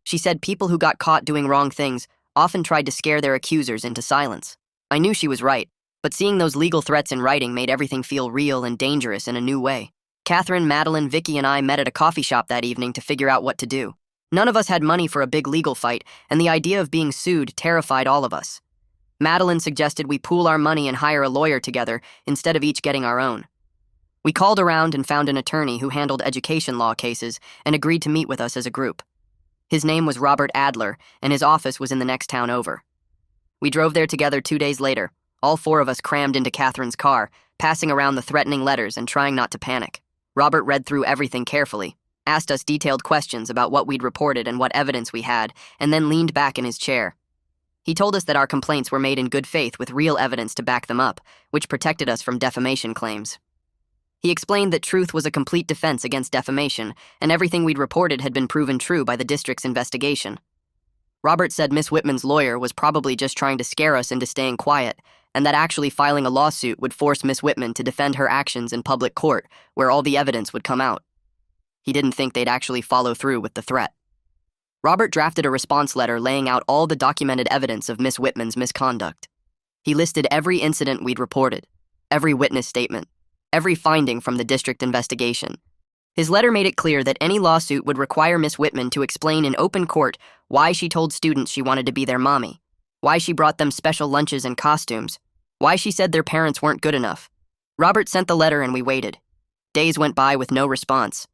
She said people who got caught doing wrong things often tried to scare their accusers into silence. I knew she was right, but seeing those legal threats in writing made everything feel real and dangerous in a new way. Catherine, Madeline, Vicky, and I met at a coffee shop that evening to figure out what to do. None of us had money for a big legal fight, and the idea of being sued terrified all of us. Madeline suggested we pool our money and hire a lawyer together instead of each getting our own. We called around and found an attorney who handled education law cases and agreed to meet with us as a group. His name was Robert Adler, and his office was in the next town over. We drove there together 2 days later, all 4 of us crammed into Catherine's car, passing around the threatening letters and trying not to panic. Robert read through everything carefully, asked us detailed questions about what we'd reported and what evidence we had, and then leaned back in his chair. He told us that our complaints were made in good faith with real evidence to back them up, which protected us from defamation claims. He explained that truth was a complete defense against defamation, and everything we'd reported had been proven true by the district's investigation. Robert said Miss Whitman's lawyer was probably just trying to scare us into staying quiet, and that actually filing a lawsuit would force Miss Whitman to defend her actions in public court, where all the evidence would come out. He didn't think they'd actually follow through with the threat. Robert drafted a response letter laying out all the documented evidence of Miss Whitman's misconduct. He listed every incident we'd reported, every witness statement, every finding from the district investigation. His letter made it clear that any lawsuit would require Miss Whitman to explain in open court why she told students she wanted to be their mommy, why she brought them special lunches and costumes, why she said their parents weren't good enough. Robert sent the letter and we waited. Days went by with no response.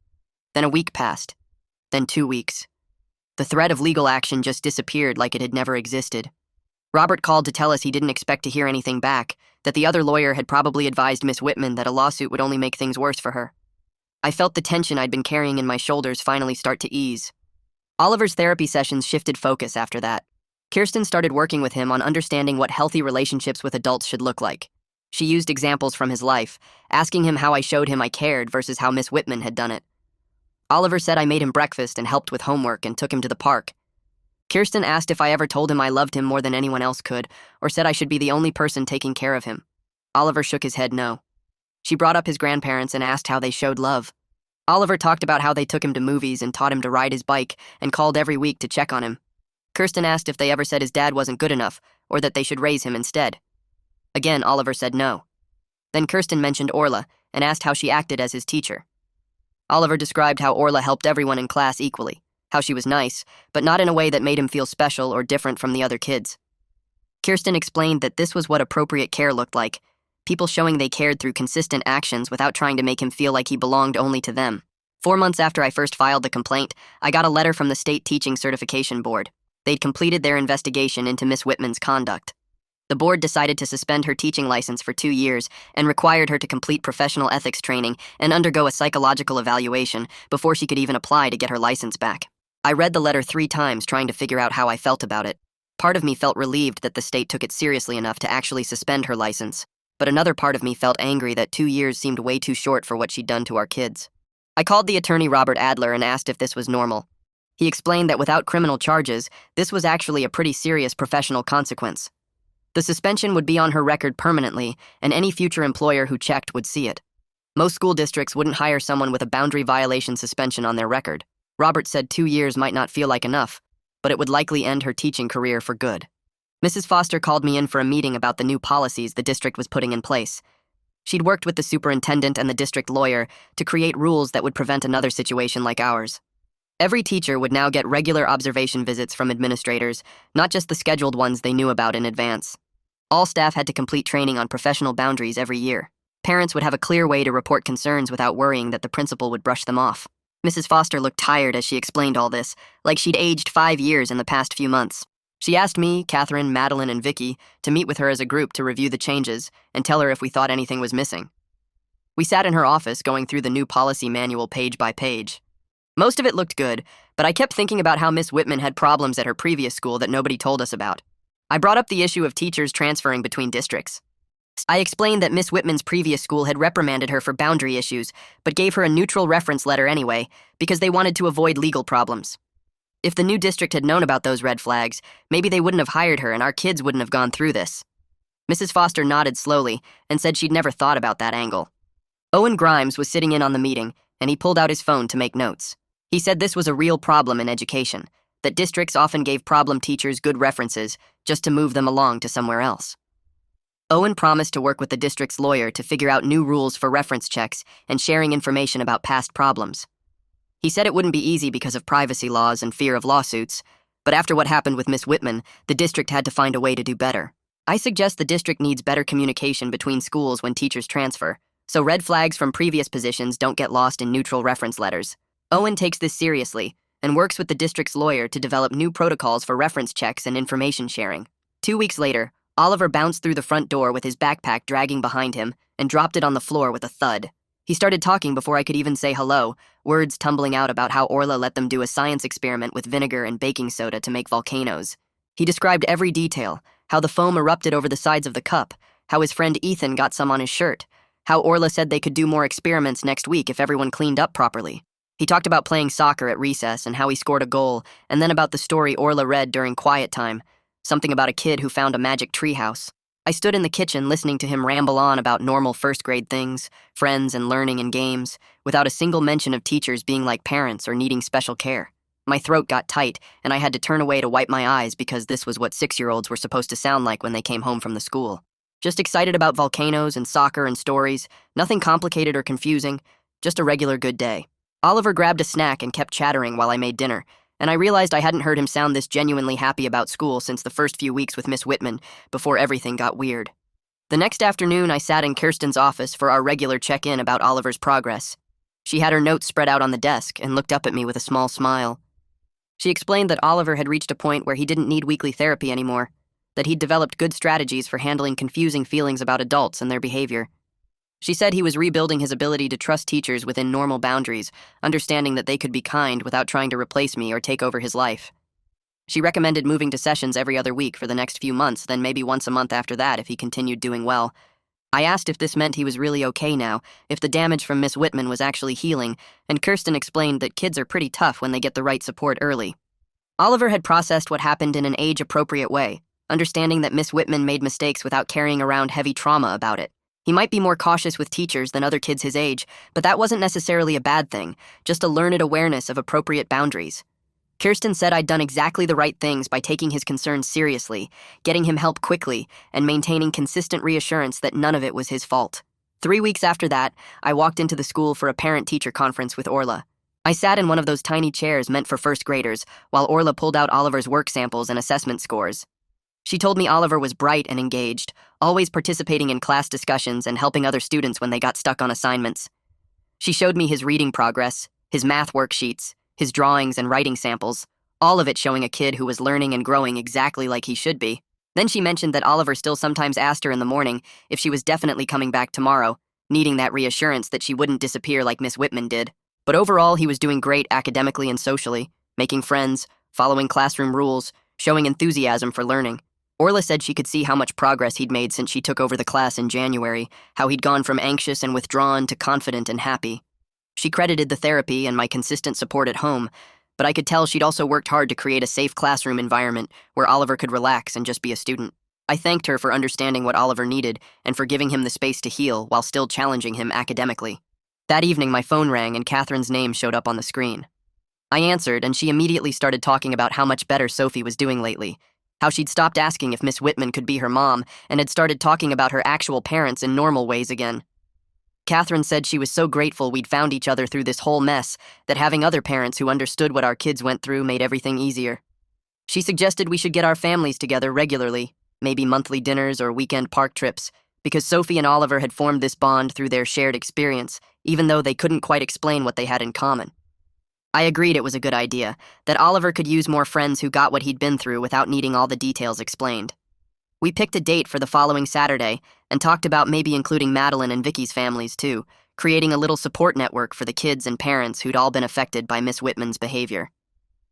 Then a week passed. Then 2 weeks. The threat of legal action just disappeared like it had never existed. Robert called to tell us he didn't expect to hear anything back, that the other lawyer had probably advised Miss Whitman that a lawsuit would only make things worse for her. I felt the tension I'd been carrying in my shoulders finally start to ease. Oliver's therapy sessions shifted focus after that. Kirsten started working with him on understanding what healthy relationships with adults should look like. She used examples from his life, asking him how I showed him I cared versus how Miss Whitman had done it. Oliver said I made him breakfast and helped with homework and took him to the park. Kirsten asked if I ever told him I loved him more than anyone else could, or said I should be the only person taking care of him. Oliver shook his head no. She brought up his grandparents and asked how they showed love. Oliver talked about how they took him to movies and taught him to ride his bike and called every week to check on him. Kirsten asked if they ever said his dad wasn't good enough, or that they should raise him instead. Again, Oliver said no. Then Kirsten mentioned Orla and asked how she acted as his teacher. Oliver described how Orla helped everyone in class equally, how she was nice, but not in a way that made him feel special or different from the other kids. Kirsten explained that this was what appropriate care looked like, people showing they cared through consistent actions without trying to make him feel like he belonged only to them. 4 months after I first filed the complaint, I got a letter from the State Teaching Certification Board. They'd completed their investigation into Miss Whitman's conduct. The board decided to suspend her teaching license for 2 years and required her to complete professional ethics training and undergo a psychological evaluation before she could even apply to get her license back. I read the letter 3 times trying to figure out how I felt about it. Part of me felt relieved that the state took it seriously enough to actually suspend her license, but another part of me felt angry that 2 years seemed way too short for what she'd done to our kids. I called the attorney Robert Adler and asked if this was normal. He explained that without criminal charges, this was actually a pretty serious professional consequence. The suspension would be on her record permanently, and any future employer who checked would see it. Most school districts wouldn't hire someone with a boundary violation suspension on their record. Robert said 2 years might not feel like enough, but it would likely end her teaching career for good. Mrs. Foster called me in for a meeting about the new policies the district was putting in place. She'd worked with the superintendent and the district lawyer to create rules that would prevent another situation like ours. Every teacher would now get regular observation visits from administrators, not just the scheduled ones they knew about in advance. All staff had to complete training on professional boundaries every year. Parents would have a clear way to report concerns without worrying that the principal would brush them off. Mrs. Foster looked tired as she explained all this, like she'd aged 5 years in the past few months. She asked me, Catherine, Madeline, and Vicky to meet with her as a group to review the changes and tell her if we thought anything was missing. We sat in her office going through the new policy manual page by page. Most of it looked good, but I kept thinking about how Miss Whitman had problems at her previous school that nobody told us about. I brought up the issue of teachers transferring between districts. I explained that Miss Whitman's previous school had reprimanded her for boundary issues, but gave her a neutral reference letter anyway, because they wanted to avoid legal problems. If the new district had known about those red flags, maybe they wouldn't have hired her and our kids wouldn't have gone through this. Mrs. Foster nodded slowly and said she'd never thought about that angle. Owen Grimes was sitting in on the meeting, and he pulled out his phone to make notes. He said this was a real problem in education, that districts often gave problem teachers good references just to move them along to somewhere else. Owen promised to work with the district's lawyer to figure out new rules for reference checks and sharing information about past problems. He said it wouldn't be easy because of privacy laws and fear of lawsuits, but after what happened with Miss Whitman, the district had to find a way to do better. I suggest the district needs better communication between schools when teachers transfer, so red flags from previous positions don't get lost in neutral reference letters. Owen takes this seriously and works with the district's lawyer to develop new protocols for reference checks and information sharing. 2 weeks later, Oliver bounced through the front door with his backpack dragging behind him and dropped it on the floor with a thud. He started talking before I could even say hello, words tumbling out about how Orla let them do a science experiment with vinegar and baking soda to make volcanoes. He described every detail, how the foam erupted over the sides of the cup, how his friend Ethan got some on his shirt, how Orla said they could do more experiments next week if everyone cleaned up properly. He talked about playing soccer at recess and how he scored a goal, and then about the story Orla read during quiet time, something about a kid who found a magic treehouse. I stood in the kitchen listening to him ramble on about normal first-grade things, friends and learning and games, without a single mention of teachers being like parents or needing special care. My throat got tight, and I had to turn away to wipe my eyes because this was what 6-year-olds were supposed to sound like when they came home from the school. Just excited about volcanoes and soccer and stories, nothing complicated or confusing, just a regular good day. Oliver grabbed a snack and kept chattering while I made dinner, and I realized I hadn't heard him sound this genuinely happy about school since the first few weeks with Miss Whitman, before everything got weird. The next afternoon, I sat in Kirsten's office for our regular check-in about Oliver's progress. She had her notes spread out on the desk and looked up at me with a small smile. She explained that Oliver had reached a point where he didn't need weekly therapy anymore, that he'd developed good strategies for handling confusing feelings about adults and their behavior. She said he was rebuilding his ability to trust teachers within normal boundaries, understanding that they could be kind without trying to replace me or take over his life. She recommended moving to sessions every other week for the next few months, then maybe once a month after that if he continued doing well. I asked if this meant he was really okay now, if the damage from Miss Whitman was actually healing, and Kirsten explained that kids are pretty tough when they get the right support early. Oliver had processed what happened in an age-appropriate way, understanding that Miss Whitman made mistakes without carrying around heavy trauma about it. He might be more cautious with teachers than other kids his age, but that wasn't necessarily a bad thing, just a learned awareness of appropriate boundaries. Kirsten said I'd done exactly the right things by taking his concerns seriously, getting him help quickly, and maintaining consistent reassurance that none of it was his fault. 3 weeks after that, I walked into the school for a parent-teacher conference with Orla. I sat in one of those tiny chairs meant for first graders, while Orla pulled out Oliver's work samples and assessment scores. She told me Oliver was bright and engaged, always participating in class discussions and helping other students when they got stuck on assignments. She showed me his reading progress, his math worksheets, his drawings and writing samples, all of it showing a kid who was learning and growing exactly like he should be. Then she mentioned that Oliver still sometimes asked her in the morning if she was definitely coming back tomorrow, needing that reassurance that she wouldn't disappear like Miss Whitman did. But overall, he was doing great academically and socially, making friends, following classroom rules, showing enthusiasm for learning. Orla said she could see how much progress he'd made since she took over the class in January, how he'd gone from anxious and withdrawn to confident and happy. She credited the therapy and my consistent support at home, but I could tell she'd also worked hard to create a safe classroom environment where Oliver could relax and just be a student. I thanked her for understanding what Oliver needed and for giving him the space to heal while still challenging him academically. That evening, my phone rang and Catherine's name showed up on the screen. I answered, and she immediately started talking about how much better Sophie was doing lately, how she'd stopped asking if Miss Whitman could be her mom and had started talking about her actual parents in normal ways again. Catherine said she was so grateful we'd found each other through this whole mess that having other parents who understood what our kids went through made everything easier. She suggested we should get our families together regularly, maybe monthly dinners or weekend park trips, because Sophie and Oliver had formed this bond through their shared experience, even though they couldn't quite explain what they had in common. I agreed it was a good idea, that Oliver could use more friends who got what he'd been through without needing all the details explained. We picked a date for the following Saturday and talked about maybe including Madeline and Vicky's families too, creating a little support network for the kids and parents who'd all been affected by Miss Whitman's behavior.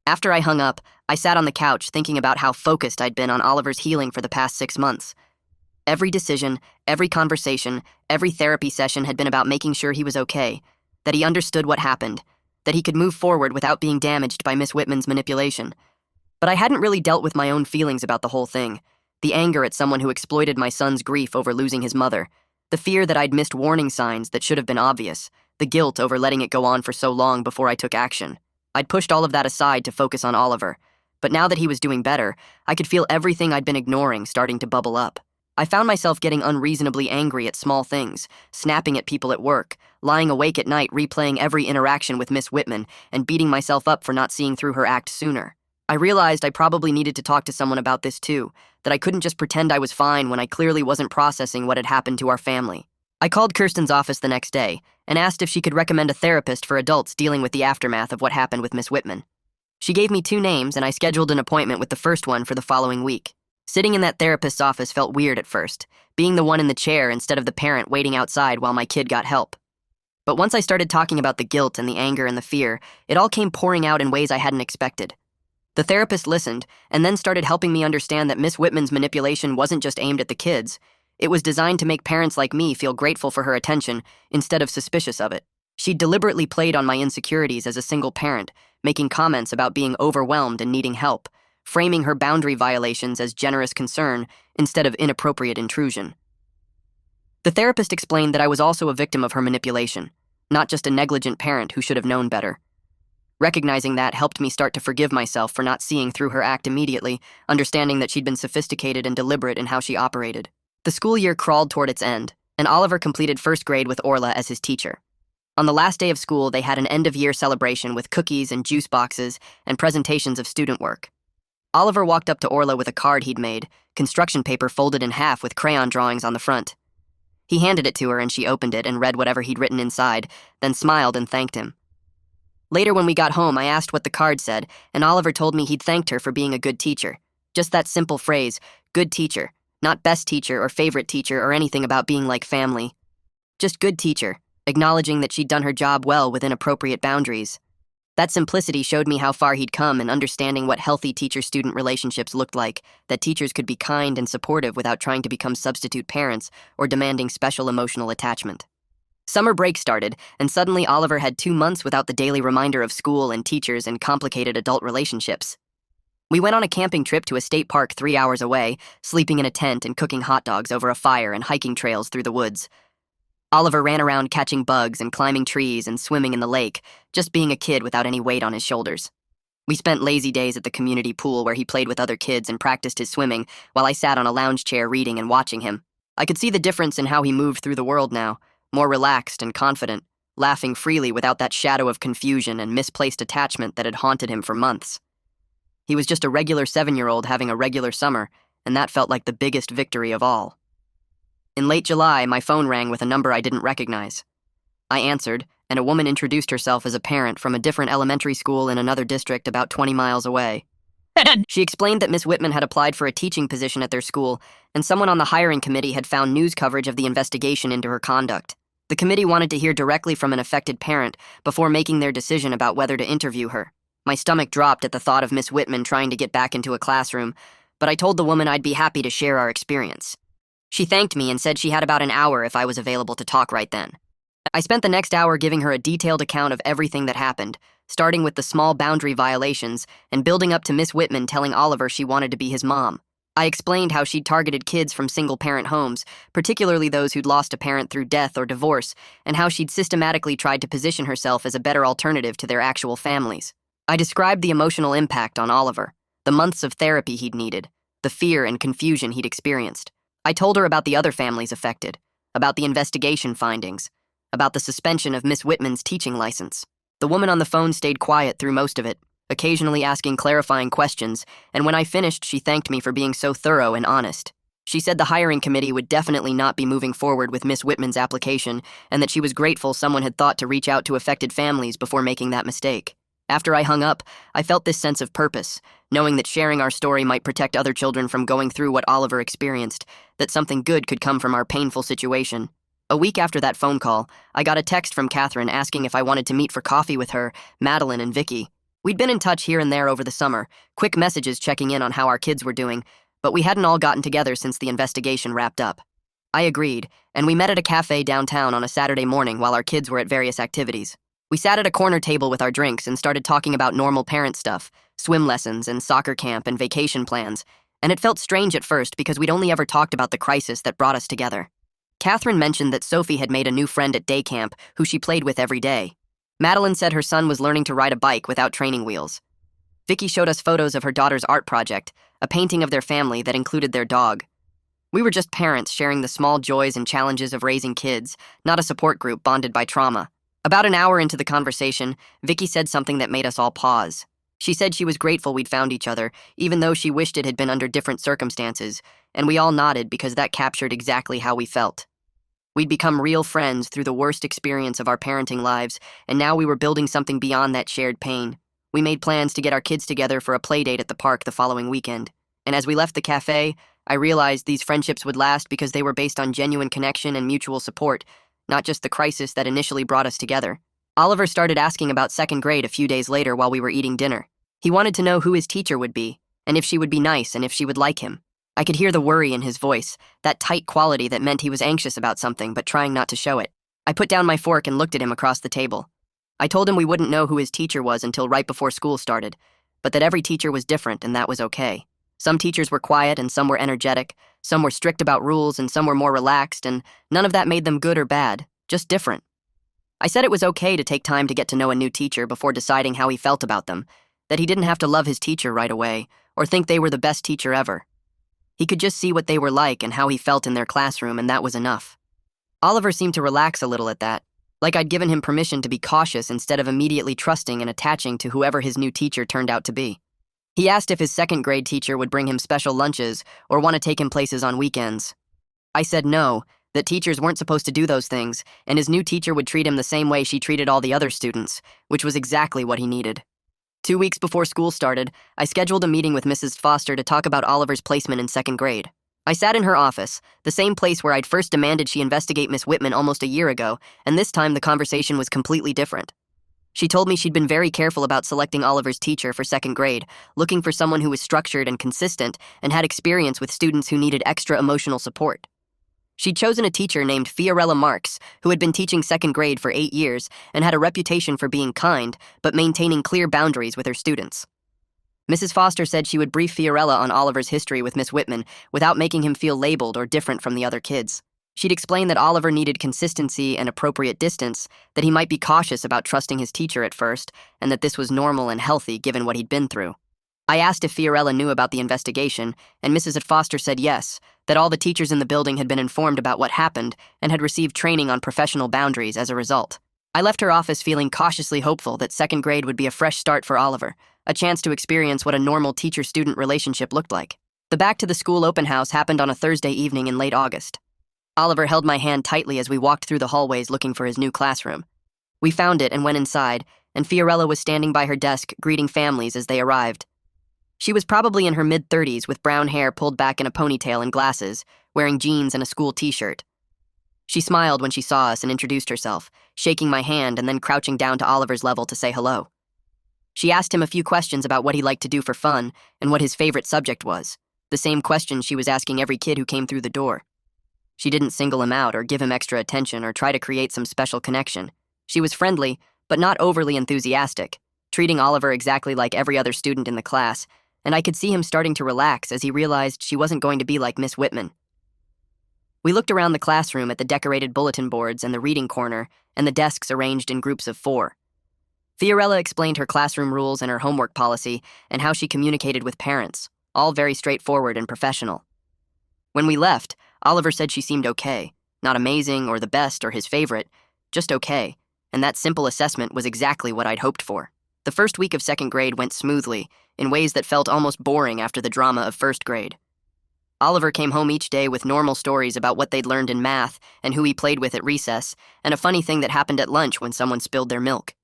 After I hung up, I sat on the couch thinking about how focused I'd been on Oliver's healing for the past 6 months. Every decision, every conversation, every therapy session had been about making sure he was okay, that he understood what happened, that he could move forward without being damaged by Miss Whitman's manipulation. But I hadn't really dealt with my own feelings about the whole thing. The anger at someone who exploited my son's grief over losing his mother. The fear that I'd missed warning signs that should have been obvious. The guilt over letting it go on for so long before I took action. I'd pushed all of that aside to focus on Oliver. But now that he was doing better, I could feel everything I'd been ignoring starting to bubble up. I found myself getting unreasonably angry at small things, snapping at people at work, lying awake at night replaying every interaction with Miss Whitman, and beating myself up for not seeing through her act sooner. I realized I probably needed to talk to someone about this too, that I couldn't just pretend I was fine when I clearly wasn't processing what had happened to our family. I called Kirsten's office the next day and asked if she could recommend a therapist for adults dealing with the aftermath of what happened with Miss Whitman. She gave me 2 names and I scheduled an appointment with the first one for the following week. Sitting in that therapist's office felt weird at first, being the one in the chair instead of the parent waiting outside while my kid got help. But once I started talking about the guilt and the anger and the fear, it all came pouring out in ways I hadn't expected. The therapist listened and then started helping me understand that Miss Whitman's manipulation wasn't just aimed at the kids. It was designed to make parents like me feel grateful for her attention instead of suspicious of it. She deliberately played on my insecurities as a single parent, making comments about being overwhelmed and needing help, framing her boundary violations as generous concern instead of inappropriate intrusion. The therapist explained that I was also a victim of her manipulation, not just a negligent parent who should have known better. Recognizing that helped me start to forgive myself for not seeing through her act immediately, understanding that she'd been sophisticated and deliberate in how she operated. The school year crawled toward its end, and Oliver completed 1st grade with Orla as his teacher. On the last day of school, they had an end-of-year celebration with cookies and juice boxes and presentations of student work. Oliver walked up to Orla with a card he'd made, construction paper folded in half with crayon drawings on the front. He handed it to her and she opened it and read whatever he'd written inside, then smiled and thanked him. Later when we got home, I asked what the card said, and Oliver told me he'd thanked her for being a good teacher. Just that simple phrase, good teacher, not best teacher or favorite teacher or anything about being like family. Just good teacher, acknowledging that she'd done her job well within appropriate boundaries. That simplicity showed me how far he'd come in understanding what healthy teacher-student relationships looked like, that teachers could be kind and supportive without trying to become substitute parents or demanding special emotional attachment. Summer break started, and suddenly Oliver had 2 months without the daily reminder of school and teachers and complicated adult relationships. We went on a camping trip to a state park 3 hours away, sleeping in a tent and cooking hot dogs over a fire and hiking trails through the woods. Oliver ran around catching bugs and climbing trees and swimming in the lake, just being a kid without any weight on his shoulders. We spent lazy days at the community pool where he played with other kids and practiced his swimming while I sat on a lounge chair reading and watching him. I could see the difference in how he moved through the world now, more relaxed and confident, laughing freely without that shadow of confusion and misplaced attachment that had haunted him for months. He was just a regular 7-year-old having a regular summer, and that felt like the biggest victory of all. In late July, my phone rang with a number I didn't recognize. I answered, and a woman introduced herself as a parent from a different elementary school in another district about 20 miles away. She explained that Miss Whitman had applied for a teaching position at their school, and someone on the hiring committee had found news coverage of the investigation into her conduct. The committee wanted to hear directly from an affected parent before making their decision about whether to interview her. My stomach dropped at the thought of Miss Whitman trying to get back into a classroom, but I told the woman I'd be happy to share our experience. She thanked me and said she had about an hour if I was available to talk right then. I spent the next hour giving her a detailed account of everything that happened, starting with the small boundary violations and building up to Miss Whitman telling Oliver she wanted to be his mom. I explained how she'd targeted kids from single-parent homes, particularly those who'd lost a parent through death or divorce, and how she'd systematically tried to position herself as a better alternative to their actual families. I described the emotional impact on Oliver, the months of therapy he'd needed, the fear and confusion he'd experienced. I told her about the other families affected, about the investigation findings, about the suspension of Miss Whitman's teaching license. The woman on the phone stayed quiet through most of it, occasionally asking clarifying questions, and when I finished, she thanked me for being so thorough and honest. She said the hiring committee would definitely not be moving forward with Miss Whitman's application, and that she was grateful someone had thought to reach out to affected families before making that mistake. After I hung up, I felt this sense of purpose, knowing that sharing our story might protect other children from going through what Oliver experienced, that something good could come from our painful situation. A week after that phone call, I got a text from Catherine asking if I wanted to meet for coffee with her, Madeline, and Vicky. We'd been in touch here and there over the summer, quick messages checking in on how our kids were doing, but we hadn't all gotten together since the investigation wrapped up. I agreed, and we met at a cafe downtown on a Saturday morning while our kids were at various activities. We sat at a corner table with our drinks and started talking about normal parent stuff, swim lessons and soccer camp and vacation plans, and it felt strange at first because we'd only ever talked about the crisis that brought us together. Catherine mentioned that Sophie had made a new friend at day camp who she played with every day. Madeline said her son was learning to ride a bike without training wheels. Vicky showed us photos of her daughter's art project, a painting of their family that included their dog. We were just parents sharing the small joys and challenges of raising kids, not a support group bonded by trauma. About an hour into the conversation, Vicky said something that made us all pause. She said she was grateful we'd found each other, even though she wished it had been under different circumstances, and we all nodded because that captured exactly how we felt. We'd become real friends through the worst experience of our parenting lives, and now we were building something beyond that shared pain. We made plans to get our kids together for a play date at the park the following weekend, and as we left the cafe, I realized these friendships would last because they were based on genuine connection and mutual support, not just the crisis that initially brought us together. Oliver started asking about second grade a few days later while we were eating dinner. He wanted to know who his teacher would be, and if she would be nice and if she would like him. I could hear the worry in his voice, that tight quality that meant he was anxious about something but trying not to show it. I put down my fork and looked at him across the table. I told him we wouldn't know who his teacher was until right before school started, but that every teacher was different and that was okay. Some teachers were quiet and some were energetic, some were strict about rules and some were more relaxed, and none of that made them good or bad, just different. I said it was okay to take time to get to know a new teacher before deciding how he felt about them, that he didn't have to love his teacher right away or think they were the best teacher ever. He could just see what they were like and how he felt in their classroom, and that was enough. Oliver seemed to relax a little at that, like I'd given him permission to be cautious instead of immediately trusting and attaching to whoever his new teacher turned out to be. He asked if his second grade teacher would bring him special lunches or want to take him places on weekends. I said no, that teachers weren't supposed to do those things, and his new teacher would treat him the same way she treated all the other students, which was exactly what he needed. 2 weeks before school started, I scheduled a meeting with Mrs. Foster to talk about Oliver's placement in second grade. I sat in her office, the same place where I'd first demanded she investigate Miss Whitman almost a year ago, and this time the conversation was completely different. She told me she'd been very careful about selecting Oliver's teacher for second grade, looking for someone who was structured and consistent and had experience with students who needed extra emotional support. She'd chosen a teacher named Fiorella Marks, who had been teaching second grade for 8 years and had a reputation for being kind, but maintaining clear boundaries with her students. Mrs. Foster said she would brief Fiorella on Oliver's history with Miss Whitman without making him feel labeled or different from the other kids. She'd explain that Oliver needed consistency and appropriate distance, that he might be cautious about trusting his teacher at first, and that this was normal and healthy given what he'd been through. I asked if Fiorella knew about the investigation, and Mrs. Foster said yes, that all the teachers in the building had been informed about what happened and had received training on professional boundaries as a result. I left her office feeling cautiously hopeful that second grade would be a fresh start for Oliver, a chance to experience what a normal teacher-student relationship looked like. The back to the school open house happened on a Thursday evening in late August. Oliver held my hand tightly as we walked through the hallways looking for his new classroom. We found it and went inside, and Fiorella was standing by her desk greeting families as they arrived. She was probably in her mid-30s with brown hair pulled back in a ponytail and glasses, wearing jeans and a school t-shirt. She smiled when she saw us and introduced herself, shaking my hand and then crouching down to Oliver's level to say hello. She asked him a few questions about what he liked to do for fun and what his favorite subject was, the same questions she was asking every kid who came through the door. She didn't single him out or give him extra attention or try to create some special connection. She was friendly, but not overly enthusiastic, treating Oliver exactly like every other student in the class, and I could see him starting to relax as he realized she wasn't going to be like Miss Whitman. We looked around the classroom at the decorated bulletin boards and the reading corner and the desks arranged in groups of 4. Fiorella explained her classroom rules and her homework policy and how she communicated with parents, all very straightforward and professional. When we left, Oliver said she seemed okay, not amazing or the best or his favorite, just okay, and that simple assessment was exactly what I'd hoped for. The first week of second grade went smoothly, in ways that felt almost boring after the drama of first grade. Oliver came home each day with normal stories about what they'd learned in math and who he played with at recess, and a funny thing that happened at lunch when someone spilled their milk.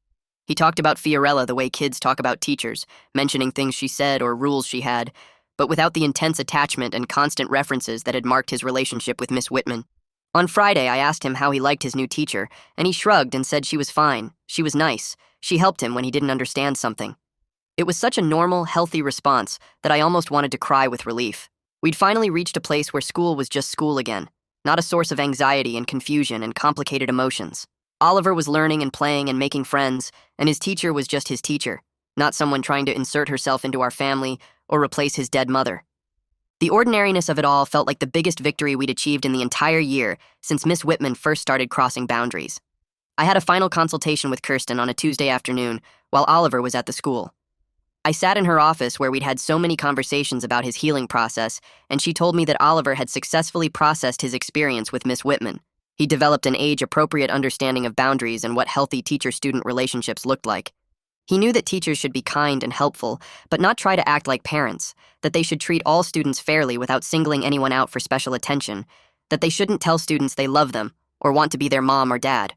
He talked about Fiorella the way kids talk about teachers, mentioning things she said or rules she had, but without the intense attachment and constant references that had marked his relationship with Miss Whitman. On Friday, I asked him how he liked his new teacher, and he shrugged and said she was fine, she was nice, she helped him when he didn't understand something. It was such a normal, healthy response that I almost wanted to cry with relief. We'd finally reached a place where school was just school again, not a source of anxiety and confusion and complicated emotions. Oliver was learning and playing and making friends, and his teacher was just his teacher, not someone trying to insert herself into our family or replace his dead mother. The ordinariness of it all felt like the biggest victory we'd achieved in the entire year since Miss Whitman first started crossing boundaries. I had a final consultation with Kirsten on a Tuesday afternoon while Oliver was at the school. I sat in her office where we'd had so many conversations about his healing process, and she told me that Oliver had successfully processed his experience with Miss Whitman. He developed an age-appropriate understanding of boundaries and what healthy teacher-student relationships looked like. He knew that teachers should be kind and helpful, but not try to act like parents, that they should treat all students fairly without singling anyone out for special attention, that they shouldn't tell students they love them or want to be their mom or dad.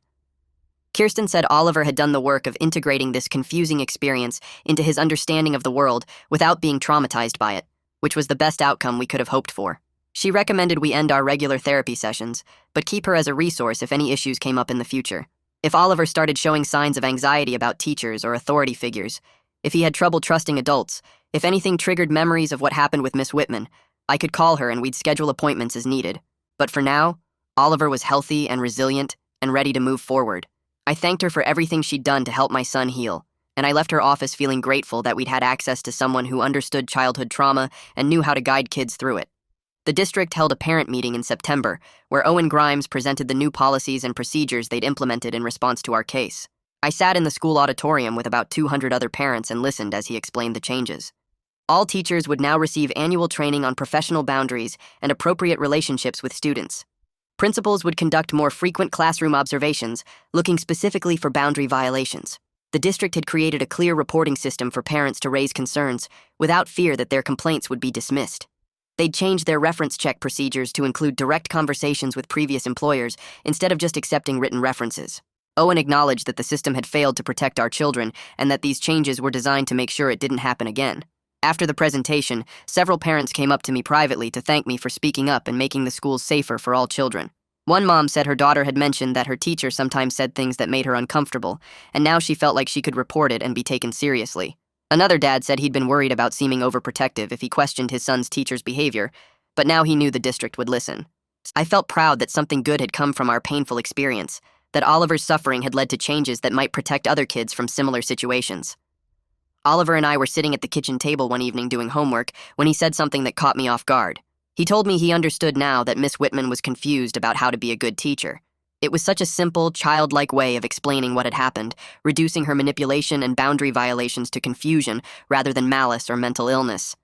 Kirsten said Oliver had done the work of integrating this confusing experience into his understanding of the world without being traumatized by it, which was the best outcome we could have hoped for. She recommended we end our regular therapy sessions, but keep her as a resource if any issues came up in the future. If Oliver started showing signs of anxiety about teachers or authority figures, if he had trouble trusting adults, if anything triggered memories of what happened with Miss Whitman, I could call her and we'd schedule appointments as needed. But for now, Oliver was healthy and resilient and ready to move forward. I thanked her for everything she'd done to help my son heal, and I left her office feeling grateful that we'd had access to someone who understood childhood trauma and knew how to guide kids through it. The district held a parent meeting in September, where Owen Grimes presented the new policies and procedures they'd implemented in response to our case. I sat in the school auditorium with about 200 other parents and listened as he explained the changes. All teachers would now receive annual training on professional boundaries and appropriate relationships with students. Principals would conduct more frequent classroom observations, looking specifically for boundary violations. The district had created a clear reporting system for parents to raise concerns, without fear that their complaints would be dismissed. They'd changed their reference check procedures to include direct conversations with previous employers instead of just accepting written references. Owen acknowledged that the system had failed to protect our children and that these changes were designed to make sure it didn't happen again. After the presentation, several parents came up to me privately to thank me for speaking up and making the schools safer for all children. One mom said her daughter had mentioned that her teacher sometimes said things that made her uncomfortable, and now she felt like she could report it and be taken seriously. Another dad said he'd been worried about seeming overprotective if he questioned his son's teacher's behavior, but now he knew the district would listen. I felt proud that something good had come from our painful experience, that Oliver's suffering had led to changes that might protect other kids from similar situations. Oliver and I were sitting at the kitchen table one evening doing homework when he said something that caught me off guard. He told me he understood now that Miss Whitman was confused about how to be a good teacher. It was such a simple, childlike way of explaining what had happened, reducing her manipulation and boundary violations to confusion rather than malice or mental illness.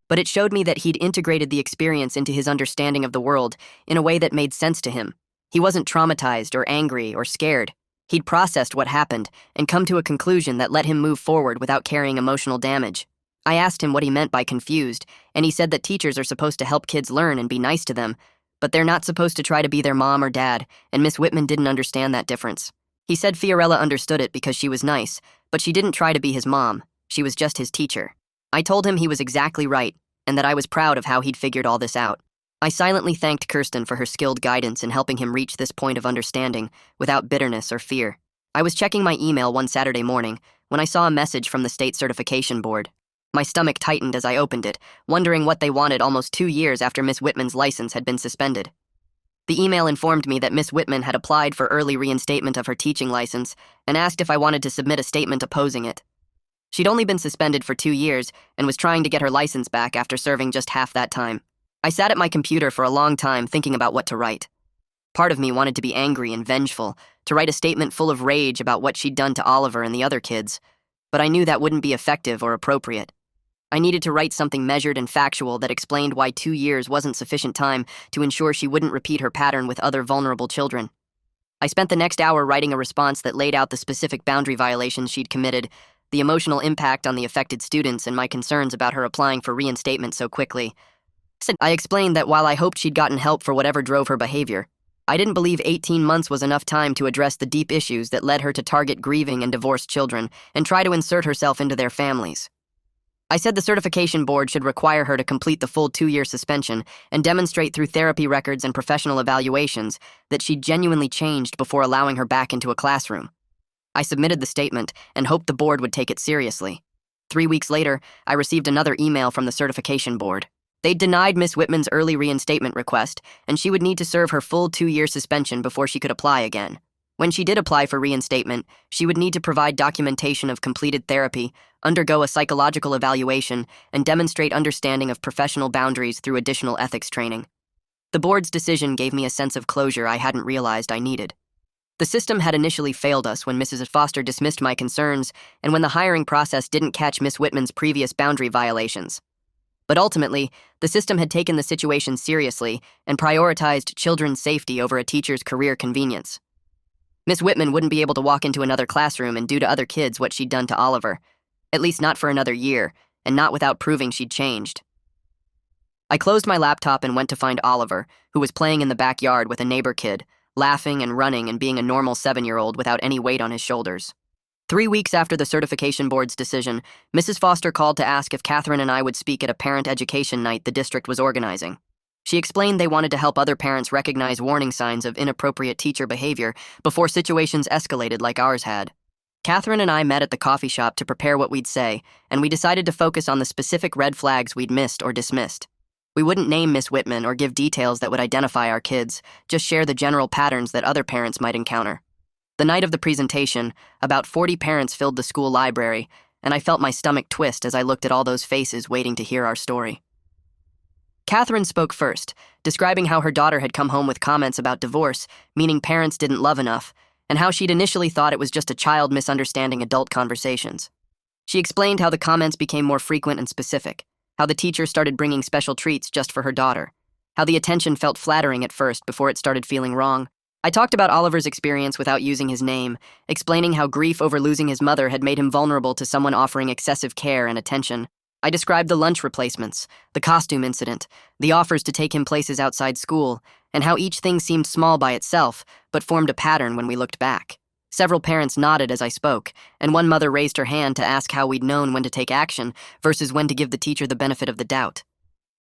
But it showed me that he'd integrated the experience into his understanding of the world in a way that made sense to him. He wasn't traumatized or angry or scared. He'd processed what happened and come to a conclusion that let him move forward without carrying emotional damage. I asked him what he meant by confused, and he said that teachers are supposed to help kids learn and be nice to them, but they're not supposed to try to be their mom or dad, and Miss Whitman didn't understand that difference. He said Fiorella understood it because she was nice, but she didn't try to be his mom. She was just his teacher. I told him he was exactly right, and that I was proud of how he'd figured all this out. I silently thanked Kirsten for her skilled guidance in helping him reach this point of understanding without bitterness or fear. I was checking my email one Saturday morning when I saw a message from the state certification board. My stomach tightened as I opened it, wondering what they wanted almost 2 years after Miss Whitman's license had been suspended. The email informed me that Miss Whitman had applied for early reinstatement of her teaching license and asked if I wanted to submit a statement opposing it. She'd only been suspended for 2 years and was trying to get her license back after serving just half that time. I sat at my computer for a long time thinking about what to write. Part of me wanted to be angry and vengeful, to write a statement full of rage about what she'd done to Oliver and the other kids, but I knew that wouldn't be effective or appropriate. I needed to write something measured and factual that explained why 2 years wasn't sufficient time to ensure she wouldn't repeat her pattern with other vulnerable children. I spent the next hour writing a response that laid out the specific boundary violations she'd committed, the emotional impact on the affected students, and my concerns about her applying for reinstatement so quickly. I explained that while I hoped she'd gotten help for whatever drove her behavior, I didn't believe 18 months was enough time to address the deep issues that led her to target grieving and divorced children and try to insert herself into their families. I said the certification board should require her to complete the full 2-year suspension and demonstrate through therapy records and professional evaluations that she'd genuinely changed before allowing her back into a classroom. I submitted the statement and hoped the board would take it seriously. 3 weeks later, I received another email from the certification board. They'd denied Miss Whitman's early reinstatement request, and she would need to serve her full 2-year suspension before she could apply again. When she did apply for reinstatement, she would need to provide documentation of completed therapy, undergo a psychological evaluation, and demonstrate understanding of professional boundaries through additional ethics training. The board's decision gave me a sense of closure I hadn't realized I needed. The system had initially failed us when Mrs. Foster dismissed my concerns and when the hiring process didn't catch Miss Whitman's previous boundary violations. But ultimately, the system had taken the situation seriously and prioritized children's safety over a teacher's career convenience. Miss Whitman wouldn't be able to walk into another classroom and do to other kids what she'd done to Oliver, at least not for another year, and not without proving she'd changed. I closed my laptop and went to find Oliver, who was playing in the backyard with a neighbor kid, laughing and running and being a normal 7-year-old without any weight on his shoulders. 3 weeks after the certification board's decision, Mrs. Foster called to ask if Catherine and I would speak at a parent education night the district was organizing. She explained they wanted to help other parents recognize warning signs of inappropriate teacher behavior before situations escalated like ours had. Catherine and I met at the coffee shop to prepare what we'd say, and we decided to focus on the specific red flags we'd missed or dismissed. We wouldn't name Miss Whitman or give details that would identify our kids, just share the general patterns that other parents might encounter. The night of the presentation, about 40 parents filled the school library, and I felt my stomach twist as I looked at all those faces waiting to hear our story. Catherine spoke first, describing how her daughter had come home with comments about divorce, meaning parents didn't love enough, and how she'd initially thought it was just a child misunderstanding adult conversations. She explained how the comments became more frequent and specific, how the teacher started bringing special treats just for her daughter, how the attention felt flattering at first before it started feeling wrong. I talked about Oliver's experience without using his name, explaining how grief over losing his mother had made him vulnerable to someone offering excessive care and attention. I described the lunch replacements, the costume incident, the offers to take him places outside school, and how each thing seemed small by itself, but formed a pattern when we looked back. Several parents nodded as I spoke, and one mother raised her hand to ask how we'd known when to take action versus when to give the teacher the benefit of the doubt.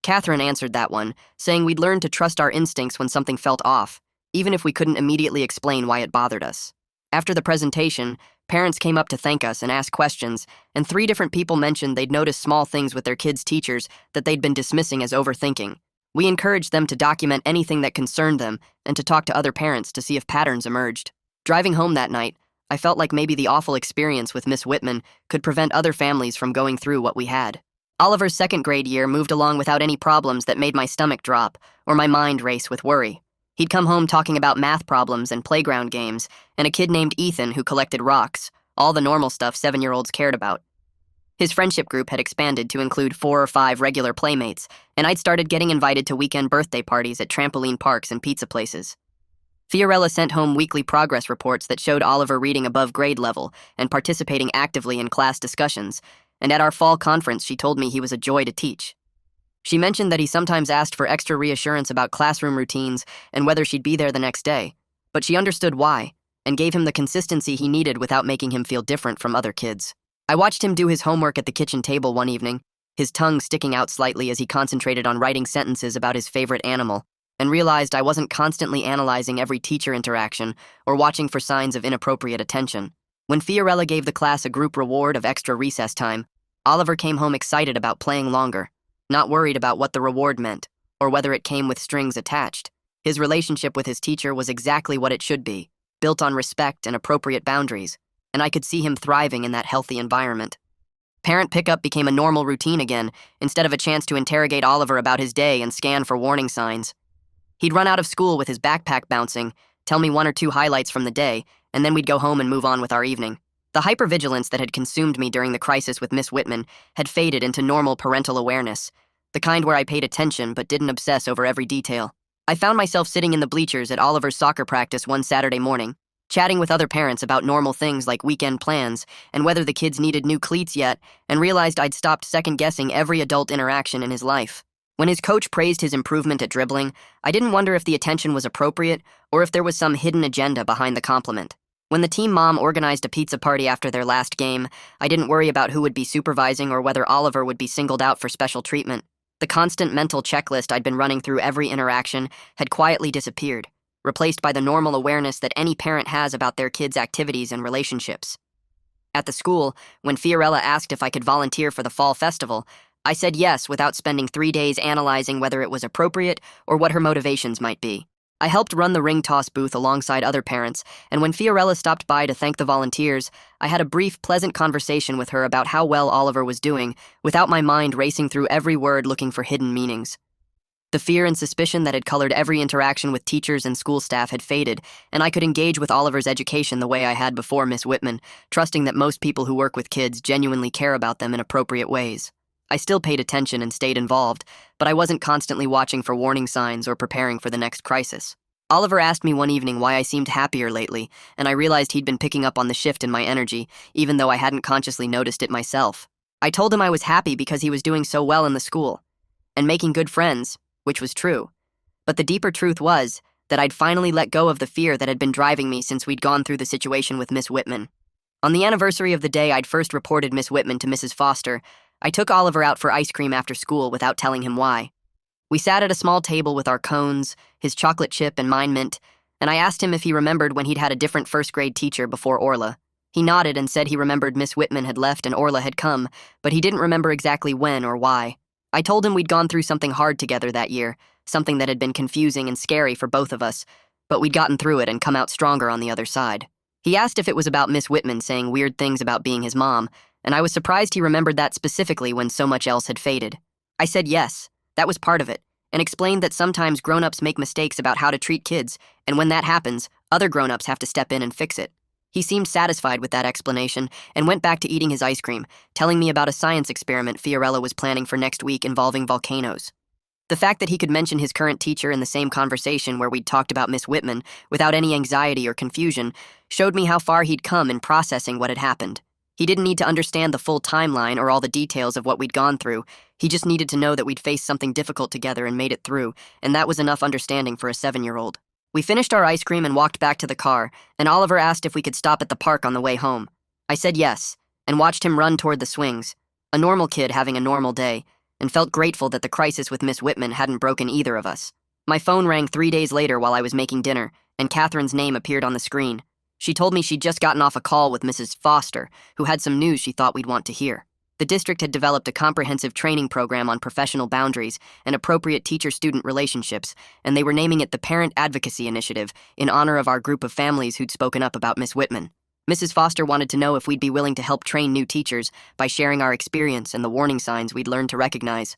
Catherine answered that one, saying we'd learned to trust our instincts when something felt off, even if we couldn't immediately explain why it bothered us. After the presentation, parents came up to thank us and ask questions, and 3 different people mentioned they'd noticed small things with their kids' teachers that they'd been dismissing as overthinking. We encouraged them to document anything that concerned them and to talk to other parents to see if patterns emerged. Driving home that night, I felt like maybe the awful experience with Miss Whitman could prevent other families from going through what we had. Oliver's 2nd grade year moved along without any problems that made my stomach drop or my mind race with worry. He'd come home talking about math problems and playground games, and a kid named Ethan who collected rocks, all the normal stuff 7-year-olds cared about. His friendship group had expanded to include 4 or 5 regular playmates, and I'd started getting invited to weekend birthday parties at trampoline parks and pizza places. Fiorella sent home weekly progress reports that showed Oliver reading above grade level and participating actively in class discussions, and at our fall conference she told me he was a joy to teach. She mentioned that he sometimes asked for extra reassurance about classroom routines and whether she'd be there the next day, but she understood why, and gave him the consistency he needed without making him feel different from other kids. I watched him do his homework at the kitchen table one evening, his tongue sticking out slightly as he concentrated on writing sentences about his favorite animal, and realized I wasn't constantly analyzing every teacher interaction or watching for signs of inappropriate attention. When Fiorella gave the class a group reward of extra recess time, Oliver came home excited about playing longer, not worried about what the reward meant or whether it came with strings attached. His relationship with his teacher was exactly what it should be, built on respect and appropriate boundaries, and I could see him thriving in that healthy environment. Parent pickup became a normal routine again, instead of a chance to interrogate Oliver about his day and scan for warning signs. He'd run out of school with his backpack bouncing, tell me 1 or 2 highlights from the day, and then we'd go home and move on with our evening. The hypervigilance that had consumed me during the crisis with Miss Whitman had faded into normal parental awareness, the kind where I paid attention but didn't obsess over every detail. I found myself sitting in the bleachers at Oliver's soccer practice one Saturday morning, chatting with other parents about normal things like weekend plans and whether the kids needed new cleats yet, and realized I'd stopped second-guessing every adult interaction in his life. When his coach praised his improvement at dribbling, I didn't wonder if the attention was appropriate or if there was some hidden agenda behind the compliment. When the team mom organized a pizza party after their last game, I didn't worry about who would be supervising or whether Oliver would be singled out for special treatment. The constant mental checklist I'd been running through every interaction had quietly disappeared, replaced by the normal awareness that any parent has about their kids' activities and relationships. At the school, when Fiorella asked if I could volunteer for the fall festival, I said yes without spending 3 days analyzing whether it was appropriate or what her motivations might be. I helped run the ring toss booth alongside other parents, and when Fiorella stopped by to thank the volunteers, I had a brief, pleasant conversation with her about how well Oliver was doing, without my mind racing through every word looking for hidden meanings. The fear and suspicion that had colored every interaction with teachers and school staff had faded, and I could engage with Oliver's education the way I had before Miss Whitman, trusting that most people who work with kids genuinely care about them in appropriate ways. I still paid attention and stayed involved, but I wasn't constantly watching for warning signs or preparing for the next crisis. Oliver asked me one evening why I seemed happier lately, and I realized he'd been picking up on the shift in my energy, even though I hadn't consciously noticed it myself. I told him I was happy because he was doing so well in the school, and making good friends, which was true. But the deeper truth was that I'd finally let go of the fear that had been driving me since we'd gone through the situation with Miss Whitman. On the anniversary of the day I'd first reported Miss Whitman to Mrs. Foster, I took Oliver out for ice cream after school without telling him why. We sat at a small table with our cones, his chocolate chip and mine mint, and I asked him if he remembered when he'd had a different first-grade teacher before Orla. He nodded and said he remembered Miss Whitman had left and Orla had come, but he didn't remember exactly when or why. I told him we'd gone through something hard together that year, something that had been confusing and scary for both of us, but we'd gotten through it and come out stronger on the other side. He asked if it was about Miss Whitman saying weird things about being his mom, and I was surprised he remembered that specifically when so much else had faded. I said yes, that was part of it, and explained that sometimes grown-ups make mistakes about how to treat kids, and when that happens, other grown-ups have to step in and fix it. He seemed satisfied with that explanation and went back to eating his ice cream, telling me about a science experiment Fiorella was planning for next week involving volcanoes. The fact that he could mention his current teacher in the same conversation where we'd talked about Miss Whitman without any anxiety or confusion showed me how far he'd come in processing what had happened. He didn't need to understand the full timeline or all the details of what we'd gone through. He just needed to know that we'd faced something difficult together and made it through, and that was enough understanding for a 7-year-old. We finished our ice cream and walked back to the car, and Oliver asked if we could stop at the park on the way home. I said yes, and watched him run toward the swings, a normal kid having a normal day, and felt grateful that the crisis with Miss Whitman hadn't broken either of us. My phone rang 3 days later while I was making dinner, and Catherine's name appeared on the screen. She told me she'd just gotten off a call with Mrs. Foster, who had some news she thought we'd want to hear. The district had developed a comprehensive training program on professional boundaries and appropriate teacher-student relationships, and they were naming it the Parent Advocacy Initiative in honor of our group of families who'd spoken up about Miss Whitman. Mrs. Foster wanted to know if we'd be willing to help train new teachers by sharing our experience and the warning signs we'd learned to recognize.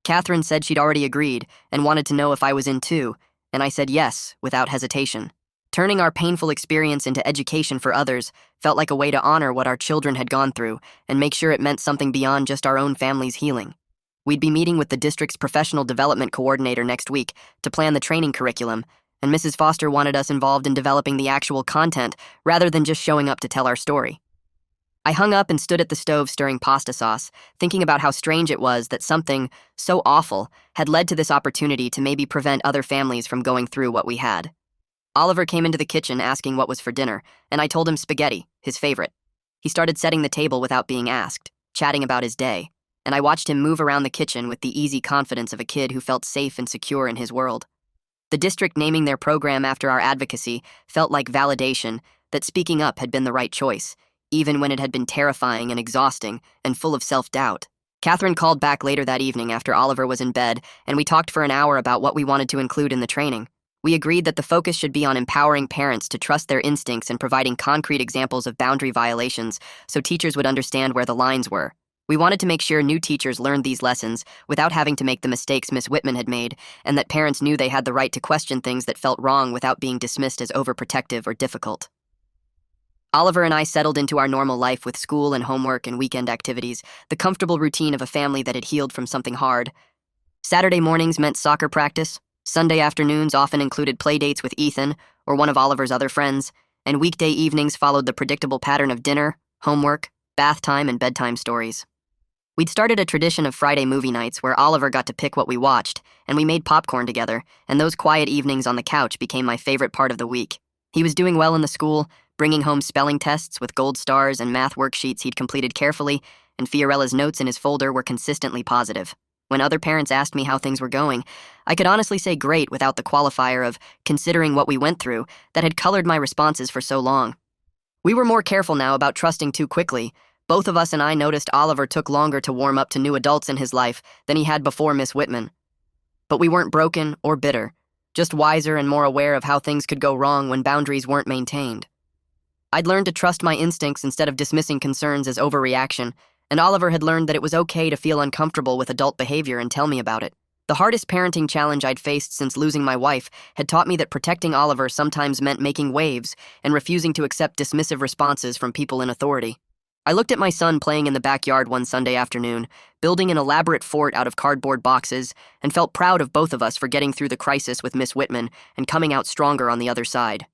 Catherine said she'd already agreed and wanted to know if I was in too, and I said yes, without hesitation. Turning our painful experience into education for others felt like a way to honor what our children had gone through and make sure it meant something beyond just our own family's healing. We'd be meeting with the district's professional development coordinator next week to plan the training curriculum, and Mrs. Foster wanted us involved in developing the actual content rather than just showing up to tell our story. I hung up and stood at the stove stirring pasta sauce, thinking about how strange it was that something so awful had led to this opportunity to maybe prevent other families from going through what we had. Oliver came into the kitchen asking what was for dinner, and I told him spaghetti, his favorite. He started setting the table without being asked, chatting about his day, and I watched him move around the kitchen with the easy confidence of a kid who felt safe and secure in his world. The district naming their program after our advocacy felt like validation that speaking up had been the right choice, even when it had been terrifying and exhausting and full of self-doubt. Catherine called back later that evening after Oliver was in bed, and we talked for an hour about what we wanted to include in the training. We agreed that the focus should be on empowering parents to trust their instincts and providing concrete examples of boundary violations so teachers would understand where the lines were. We wanted to make sure new teachers learned these lessons without having to make the mistakes Miss Whitman had made, and that parents knew they had the right to question things that felt wrong without being dismissed as overprotective or difficult. Oliver and I settled into our normal life with school and homework and weekend activities, the comfortable routine of a family that had healed from something hard. Saturday mornings meant soccer practice. Sunday afternoons often included playdates with Ethan or one of Oliver's other friends, and weekday evenings followed the predictable pattern of dinner, homework, bath time, and bedtime stories. We'd started a tradition of Friday movie nights where Oliver got to pick what we watched, and we made popcorn together, and those quiet evenings on the couch became my favorite part of the week. He was doing well in the school, bringing home spelling tests with gold stars and math worksheets he'd completed carefully, and Fiorella's notes in his folder were consistently positive. When other parents asked me how things were going, I could honestly say great without the qualifier of considering what we went through that had colored my responses for so long. We were more careful now about trusting too quickly. Both of us and I noticed Oliver took longer to warm up to new adults in his life than he had before Miss Whitman. But we weren't broken or bitter, just wiser and more aware of how things could go wrong when boundaries weren't maintained. I'd learned to trust my instincts instead of dismissing concerns as overreaction, and Oliver had learned that it was okay to feel uncomfortable with adult behavior and tell me about it. The hardest parenting challenge I'd faced since losing my wife had taught me that protecting Oliver sometimes meant making waves and refusing to accept dismissive responses from people in authority. I looked at my son playing in the backyard one Sunday afternoon, building an elaborate fort out of cardboard boxes, and felt proud of both of us for getting through the crisis with Miss Whitman and coming out stronger on the other side.